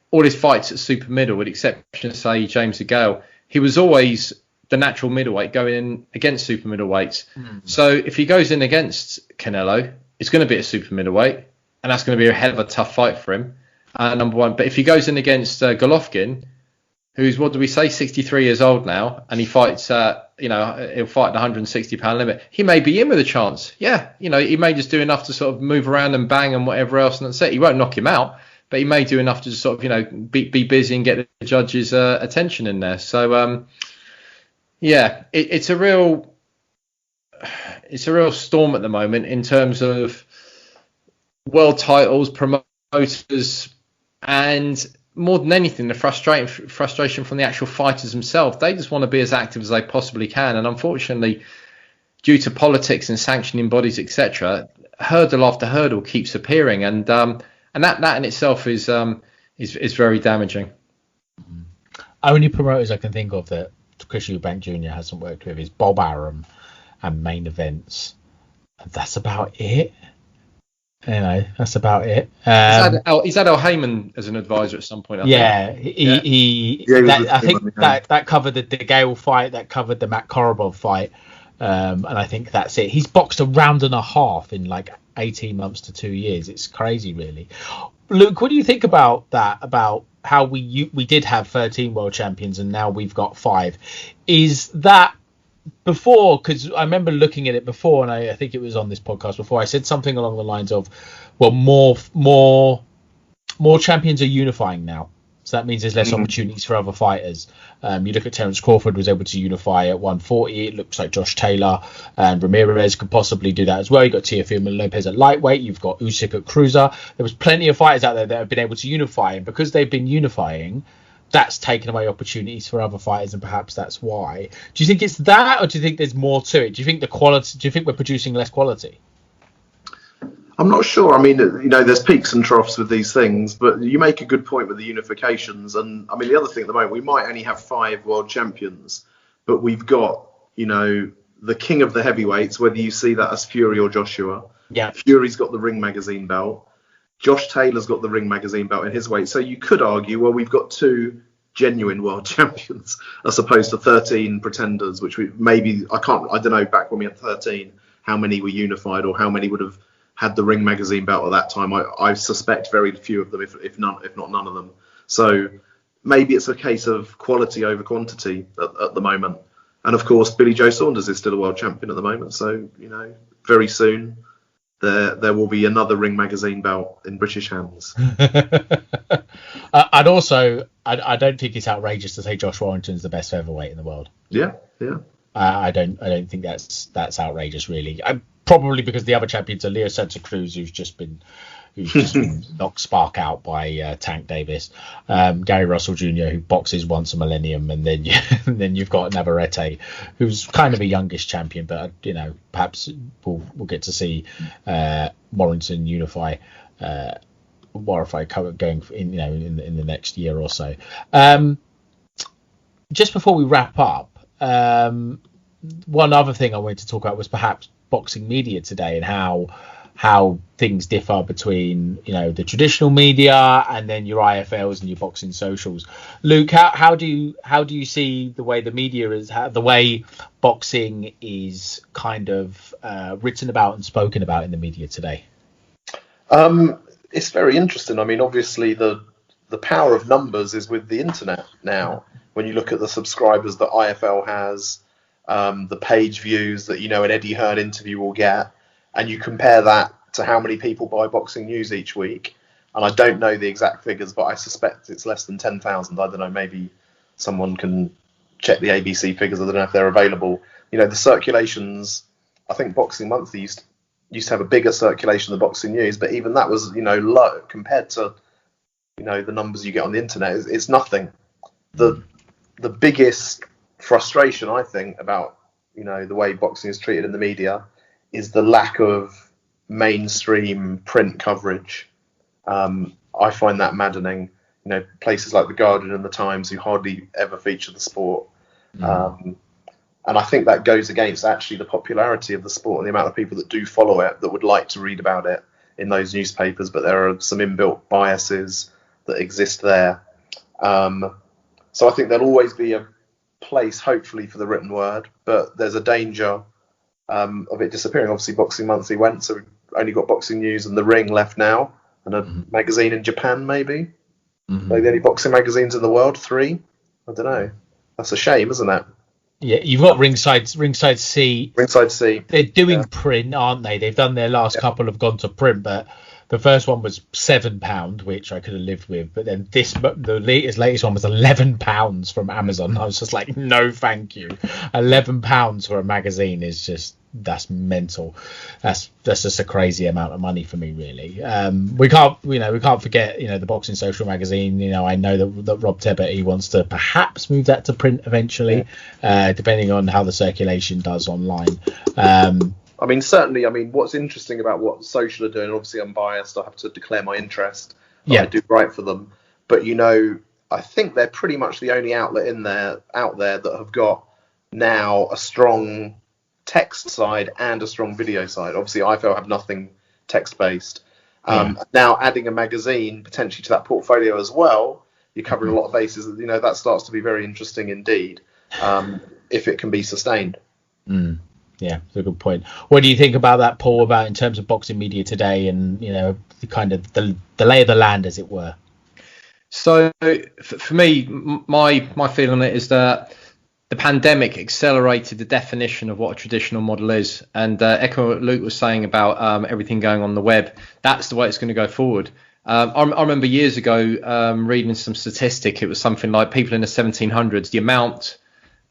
All his fights at super middle, with the exception of say James DeGale, he was always the natural middleweight going in against super middleweights. So if he goes in against Canelo, it's going to be a super middleweight, and that's going to be a hell of a tough fight for him. Number one. But if he goes in against Golovkin, who's, what do we say, 63 years old now, and he fights, he'll fight the 160-pound limit, he may be in with a chance. Yeah, he may just do enough to sort of move around and bang and whatever else, and that's it. He won't knock him out, but he may do enough to just sort of, be busy and get the judges' attention in there. So, it's a real storm at the moment in terms of world titles, promoters, and more than anything, the frustration from the actual fighters themselves. They just want to be as active as they possibly can, and unfortunately, due to politics and sanctioning bodies, etc., hurdle after hurdle keeps appearing, and that in itself is very damaging. Only promoters I can think of that Chris Eubank Jr. hasn't worked with is Bob Arum and Main Events. And that's about it. That's about it. He's had Al Heyman as an advisor at some point. I think that covered the DeGale fight, that covered the Matt Korobov fight, and I think that's it. He's boxed a round and a half in like 18 months to 2 years. It's crazy, really. Luke, what do you think about that? About how we did have 13 world champions and now we've got 5? Is that before? Because I remember looking at it before, and I think it was on this podcast before, I said something along the lines of, well, more champions are unifying now, so that means there's less opportunities for other fighters. You look at Terence Crawford was able to unify at 140. It looks like Josh Taylor and Ramirez could possibly do that as well. You've got Teofimo Lopez at lightweight. You've got Usyk at cruiser. There was plenty of fighters out there that have been able to unify, and because they've been unifying, that's taken away opportunities for other fighters, and perhaps that's why. Do you think it's that, or do you think there's more to it? Do you think the quality? Do you think we're producing less quality? I'm not sure. I mean, there's peaks and troughs with these things, but you make a good point with the unifications. And I mean, the other thing at the moment, we might only have 5 world champions, but we've got, the king of the heavyweights, whether you see that as Fury or Joshua. Yeah. Fury's got the Ring Magazine belt. Josh Taylor's got the Ring Magazine belt in his weight. So you could argue, well, we've got 2 genuine world champions as opposed to 13 pretenders, which we maybe, I don't know, back when we had 13, how many were unified or how many would have had the Ring Magazine belt at that time. I suspect very few of them, if not none of them. So maybe it's a case of quality over quantity at the moment. And of course, Billy Joe Saunders is still a world champion at the moment. So, very soon there will be another Ring Magazine belt in British hands. I don't think it's outrageous to say Josh Warrington's the best featherweight in the world. Yeah. I don't think that's outrageous, really. Probably because the other champions are Leo Santa Cruz, who's just been knocked spark out by Tank Davis, Gary Russell Jr., who boxes once a millennium, and then you've got Navarrete, who's kind of a youngish champion, but perhaps we'll get to see Warrington unify going in the next year or so. Just before we wrap up, one other thing I wanted to talk about was perhaps boxing media today and how things differ between the traditional media and then your IFLs and your boxing socials. Luke, how do you see the way the media is, the way boxing is kind of written about and spoken about in the media today? It's very interesting. I mean, obviously the power of numbers is with the internet now. When you look at the subscribers that IFL has, the page views that an Eddie Hearn interview will get, and you compare that to how many people buy Boxing News each week. And I don't know the exact figures, but I suspect it's less than 10,000. I don't know. Maybe someone can check the ABC figures. I don't know if they're available. The circulations. I think Boxing Monthly used to have a bigger circulation than Boxing News, but even that was low compared to the numbers you get on the internet. It's nothing. The biggest frustration I think about the way boxing is treated in the media is the lack of mainstream print coverage. I find that maddening. Places like the Guardian and the Times who hardly ever feature the sport. And I think that goes against actually the popularity of the sport and the amount of people that do follow it that would like to read about it in those newspapers, but there are some inbuilt biases that exist there. So I think there'll always be a place, hopefully, for the written word, but there's a danger of it disappearing. Obviously, Boxing Monthly went, so we've only got Boxing News and The Ring left now, and a magazine in Japan, maybe. Like the only boxing magazines in the world, 3. I don't know. That's a shame, isn't it? Yeah, you've got Ringside C. Ringside C. They're doing print, aren't they? They've done their last couple have gone to print, but the first one was £7, which I could have lived with. But then the latest one was £11 from Amazon. I was just like, no, thank you. £11 for a magazine is that's mental. That's just a crazy amount of money for me, really. We can't forget the Boxing Social magazine. I know that Rob Tebbett, he wants to perhaps move that to print eventually, depending on how the circulation does online. I mean, certainly. I mean, what's interesting about what Social are doing? Obviously, I'm biased. I have to declare my interest. I do write for them, but I think they're pretty much the only outlet out there that have got now a strong text side and a strong video side. Obviously, IFL have nothing text-based. Now adding a magazine potentially to that portfolio as well, you're covering a lot of bases. That starts to be very interesting indeed, if it can be sustained. Yeah, that's a good point. What do you think about that, Paul, about in terms of boxing media today and, the kind of the lay of the land, as it were? So for me, my feeling on it is that the pandemic accelerated the definition of what a traditional model is. And echo what Luke was saying about everything going on the web. That's the way it's going to go forward. I remember years ago reading some statistic. It was something like people in the 1700s, the amount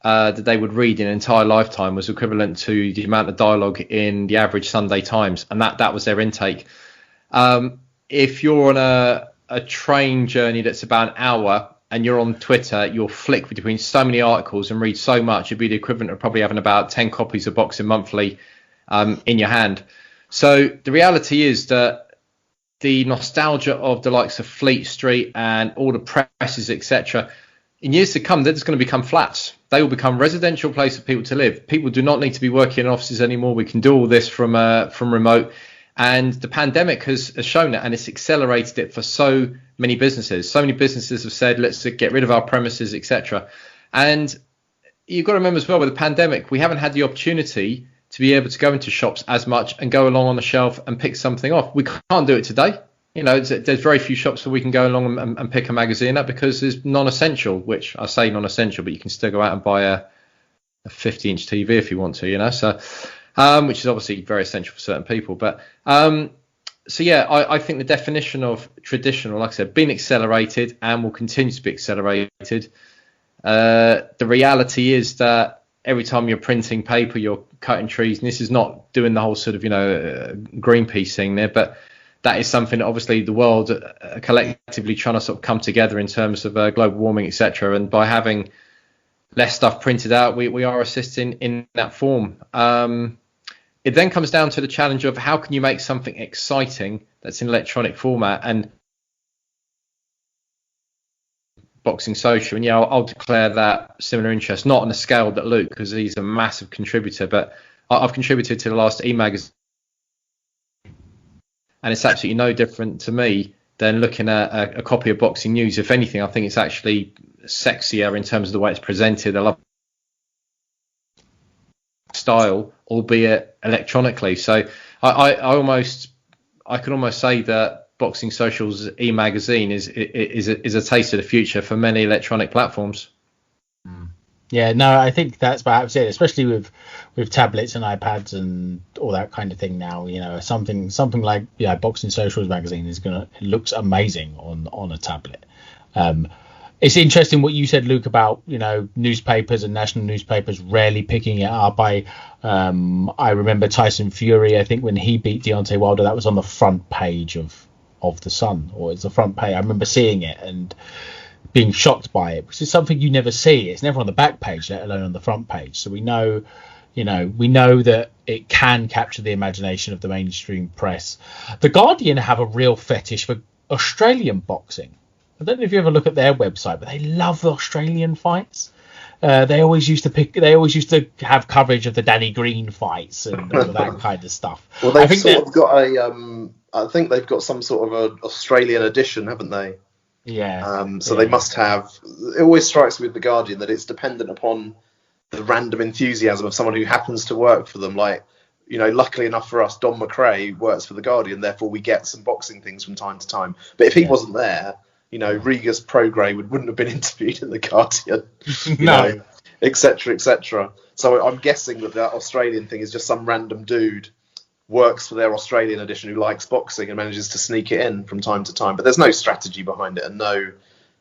that they would read in an entire lifetime was equivalent to the amount of dialogue in the average Sunday Times, and that was their intake. If you're on a train journey that's about an hour and you're on Twitter, you'll flick between so many articles and read so much, it'd be the equivalent of probably having about 10 copies of Boxing Monthly in your hand. So the reality is that the nostalgia of the likes of Fleet Street and all the presses, etc., in years to come, they're just going to become flats. They will become residential places for people to live. People do not need to be working in offices anymore. We can do all this from remote. And the pandemic has shown that, and it's accelerated it for so many businesses. So many businesses have said, let's get rid of our premises, etc. And you've got to remember as well, with the pandemic, we haven't had the opportunity to be able to go into shops as much and go along on the shelf and pick something off. We can't do it today. There's very few shops where we can go along and pick a magazine up because it's non-essential, which I say non-essential, but you can still go out and buy a 50-inch TV if you want to, so which is obviously very essential for certain people. But I think the definition of traditional, like I said, been accelerated and will continue to be accelerated. The reality is that every time you're printing paper, you're cutting trees, and this is not doing the whole sort of Greenpeace thing there, but that is something that obviously the world are collectively trying to sort of come together in terms of global warming, etc. And by having less stuff printed out, we are assisting in that form. It then comes down to the challenge of how can you make something exciting that's in electronic format, and Boxing Social. And I'll declare that similar interest, not on the scale that Luke, because he's a massive contributor, but I've contributed to the last e-magazine. And it's absolutely no different to me than looking at a copy of Boxing News. If anything, I think it's actually sexier in terms of the way it's presented. I love style, albeit electronically. So I I can almost say that Boxing Social's e-magazine is a taste of the future for many electronic platforms. Yeah, no, I think that's perhaps it, especially with tablets and iPads and all that kind of thing now. You know, something like Boxing Socials magazine it looks amazing on a tablet. It's interesting what you said, Luke, about newspapers and national newspapers rarely picking it up. I remember Tyson Fury. I think when he beat Deontay Wilder, that was on the front page of the Sun, or it's the front page. I remember seeing it and being shocked by it, because it's something you never see. It's never on the back page, let alone on the front page. So we know that it can capture the imagination of the mainstream press. The Guardian have a real fetish for Australian boxing. I don't know if you ever look at their website, but they love the Australian fights. They always used to have coverage of the Danny Green fights and all that kind of stuff. Well, they've I think they've got some sort of an Australian edition, haven't they? Yeah. They must have. It always strikes me with the Guardian that it's dependent upon the random enthusiasm of someone who happens to work for them. Like, luckily enough for us, Don McRae works for the Guardian, therefore we get some boxing things from time to time. But if he wasn't there, Regis Prograis wouldn't have been interviewed in the Guardian, No. etc., etc. So I'm guessing that Australian thing is just some random dude works for their Australian edition who likes boxing and manages to sneak it in from time to time. But there's no strategy behind it and no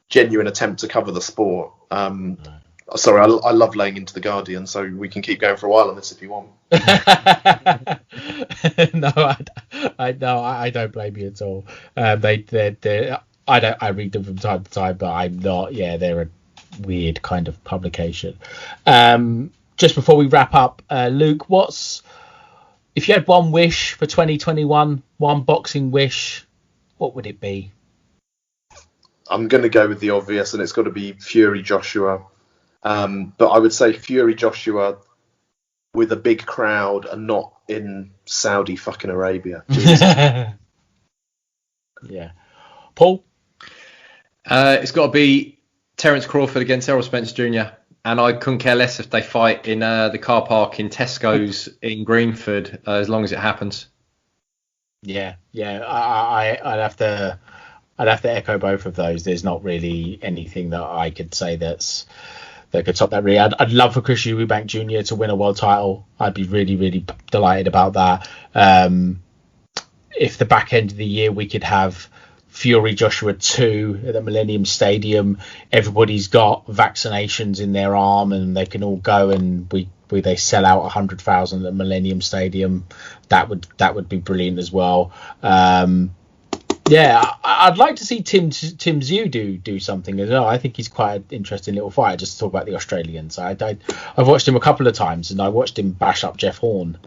genuine attempt to cover the sport. Sorry, I love laying into the Guardian, so we can keep going for a while on this if you want. No, I don't blame you at all. I read them from time to time, but I'm not. Yeah, they're a weird kind of publication. Just before we wrap up, Luke, if you had one wish for 2021, one boxing wish, what would it be? I'm going to go with the obvious, and it's got to be Fury Joshua. But I would say Fury Joshua with a big crowd and not in Saudi fucking Arabia. Yeah. Paul? It's got to be Terence Crawford against Errol Spence Jr. And I couldn't care less if they fight in the car park in Tesco's in Greenford, as long as it happens. Yeah. I'd have to echo both of those. There's not really anything that I could say that could top that. Really, I'd love for Chris Eubank Jr. to win a world title. I'd be really, really delighted about that. If the back end of the year we could have Fury Joshua 2 at the Millennium Stadium, everybody's got vaccinations in their arm and they can all go, and they sell out 100,000 at Millennium Stadium. That would be brilliant as well. I'd like to see Tim Tszyu do something as well. I think he's quite an interesting little fighter. Just to talk about the Australians, I've watched him a couple of times, and I watched him bash up Jeff Horn.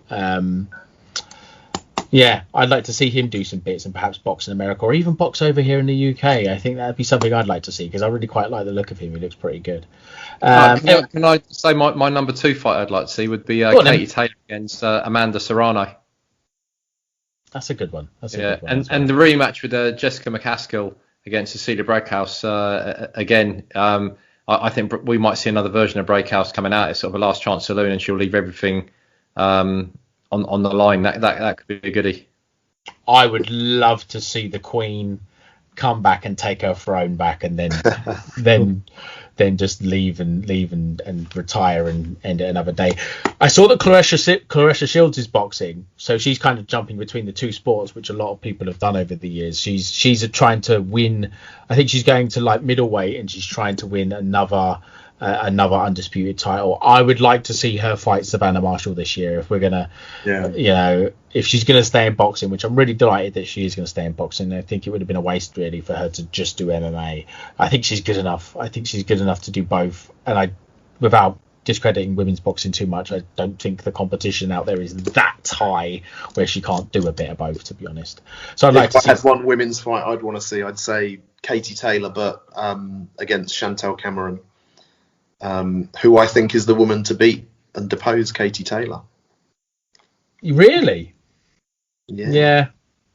I'd like to see him do some bits and perhaps box in America or even box over here in the UK. I think that'd be something I'd like to see, because I really quite like the look of him. He looks pretty good. Can I say my number 2 fight I'd like to see would be Katie Taylor against Amanda Serrano. That's a good one. And the rematch with Jessica McCaskill against Cecilia Breakhouse again. I think we might see another version of Breakhouse coming out. It's sort of a last chance saloon, and she'll leave everything on the line. That could be a goodie. I would love to see the Queen come back and take her throne back, and then just leave and retire and end it another day. I saw that Claressa Shields is boxing, so she's kind of jumping between the two sports, which a lot of people have done over the years. She's trying to win. I think she's going to like middleweight, and she's trying to win another undisputed title. I would like to see her fight Savannah Marshall this year if we're gonna, if she's gonna stay in boxing, which I'm really delighted that she is gonna stay in boxing. I think it would have been a waste really for her to just do MMA. I think she's good enough. I think she's good enough to do both. And without discrediting women's boxing too much, I don't think the competition out there is that high where she can't do a bit of both, to be honest. So I'd like to see. If I had one women's fight I'd want to see, I'd say Katie Taylor, but against Chantel Cameron. Who I think is the woman to beat and depose Katie Taylor. Really? Yeah.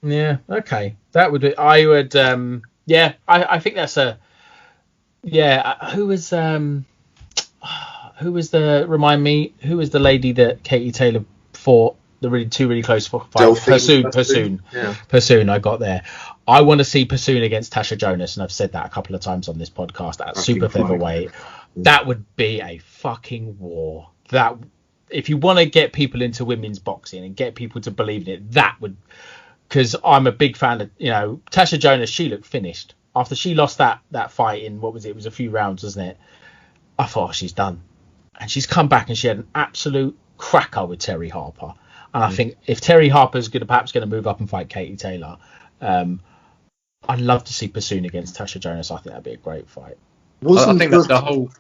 Okay, that would be. I would. I think that's a. Yeah. Who was the? Remind me. Who was the lady that Katie Taylor fought the two really close fights. Persoon. Yeah. Persoon, I got there. I want to see Persoon against Tasha Jonas, and I've said that a couple of times on this podcast at super featherweight. That would be a fucking war. That, if you want to get people into women's boxing and get people to believe in it, that would, because I'm a big fan of, Tasha Jonas. She looked finished after she lost that fight in, what was it? It was a few rounds, wasn't it? I thought, she's done, and she's come back and she had an absolute cracker with Terry Harper. And I think if Terry Harper's perhaps going to move up and fight Katie Taylor, I'd love to see Persoon against Tasha Jonas. I think that'd be a great fight. I think that's the whole.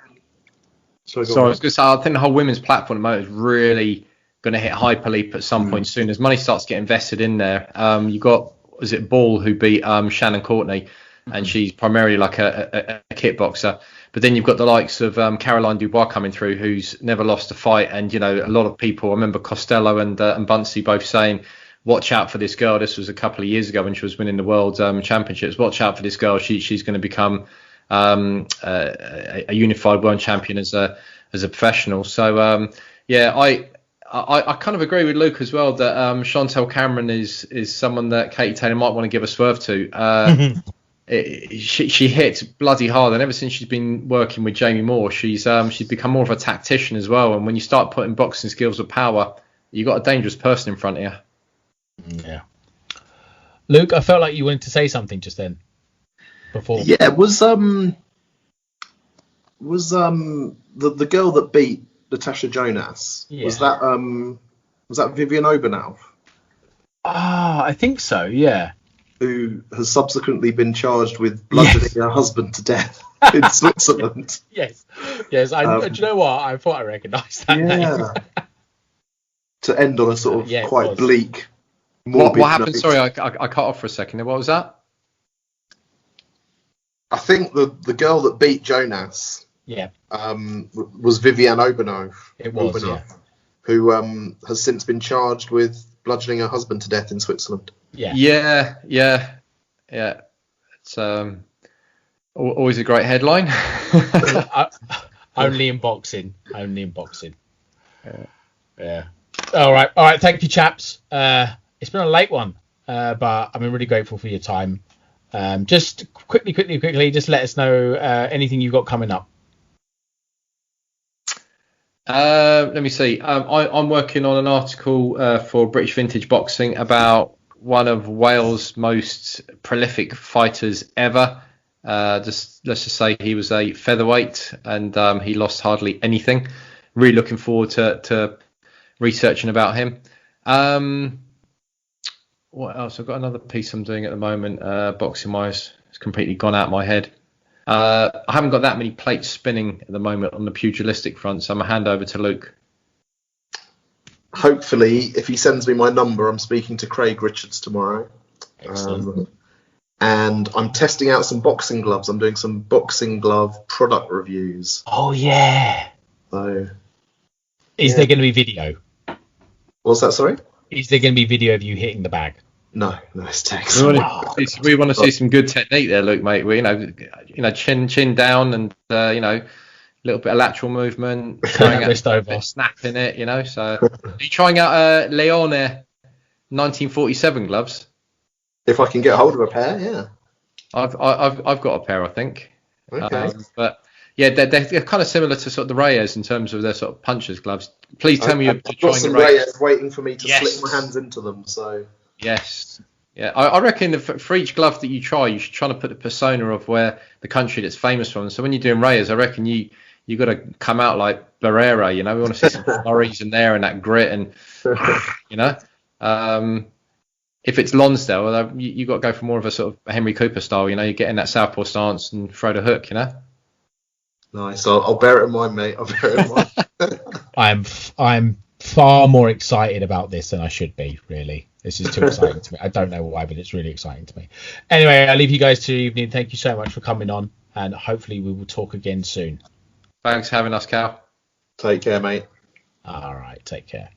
Sorry, I was going to say, I think the whole women's platform at the moment is really going to hit hyperleap at some point soon. As money starts getting invested in there, you got, is it Ball who beat Shannon Courtney, and she's primarily like a kickboxer. But then you've got the likes of Caroline Dubois coming through, who's never lost a fight. And, a lot of people, I remember Costello and Buncey both saying, watch out for this girl. This was a couple of years ago when she was winning the world championships. Watch out for this girl. She's going to become a unified world champion as a professional. So, I kind of agree with Luke as well that Chantel Cameron is someone that Katie Taylor might want to give a swerve to. She hits bloody hard, and ever since she's been working with Jamie Moore, she's become more of a tactician as well. And when you start putting boxing skills with power, you got a dangerous person in front of you. Yeah. Luke, I felt like you wanted to say something just then. Before. Yeah, was the girl that beat Natasha Jonas? Yeah. Was that Vivian Obernauf? I think so. Yeah. Who has subsequently been charged with bludgeoning her husband to death in Switzerland. Yes. Do you know what? I thought I recognised that name. To end on a sort of quite bleak. What happened? Note. Sorry, I cut off for a second. What was that? I think the girl that beat Jonas was Vivian Obernauf. It was, who has since been charged with bludgeoning her husband to death in Switzerland. Yeah. It's always a great headline. Only in boxing. Yeah. All right. Thank you, chaps. It's been a late one, but I'm really grateful for your time. Just quickly, just let us know anything you've got coming up. Let me see. I'm working on an article for British Vintage Boxing about one of Wales' most prolific fighters ever. Let's just say he was a featherweight and he lost hardly anything. Really looking forward to researching about him. What else? I've got another piece I'm doing at the moment, boxing wise. It's completely gone out of my head. I haven't got that many plates spinning at the moment on the pugilistic front, so I'm going to hand over to Luke. Hopefully, if he sends me my number, I'm speaking to Craig Richards tomorrow. And I'm testing out some boxing gloves. I'm doing some boxing glove product reviews. Oh, yeah. So, Is there going to be video? What's that, sorry? Is there going to be video of you hitting the bag? No, it's text. We want to see some good technique there, Luke, mate. We, chin down and a little bit of lateral movement, wrist over, snapping it. So, are you trying out Leone 1947 gloves? If I can get hold of a pair, yeah. I've got a pair, I think. Okay. But yeah, they're kind of similar to sort of the Reyes in terms of their sort of puncher's gloves. Please tell me you're I've got some Reyes waiting for me to slip my hands into them. So. Yes. Yeah, I reckon for each glove that you try, you should try to put the persona of where the country that's famous from. So when you're doing Reyes, I reckon you got to come out like Barrera. We want to see some flurries in there and that grit, and if it's Lonsdale, you got to go for more of a sort of Henry Cooper style. You get in that southpaw stance and throw the hook. Nice. I'll bear it in mind, mate. I'll bear it in mind. I'm far more excited about this than I should be. Really, this is too exciting to me. I don't know why, but it's really exciting to me. Anyway, I'll leave you guys to your evening. Thank you so much for coming on, and hopefully we will talk again soon. Thanks for having us, Cal. Take care, mate. All right, take care.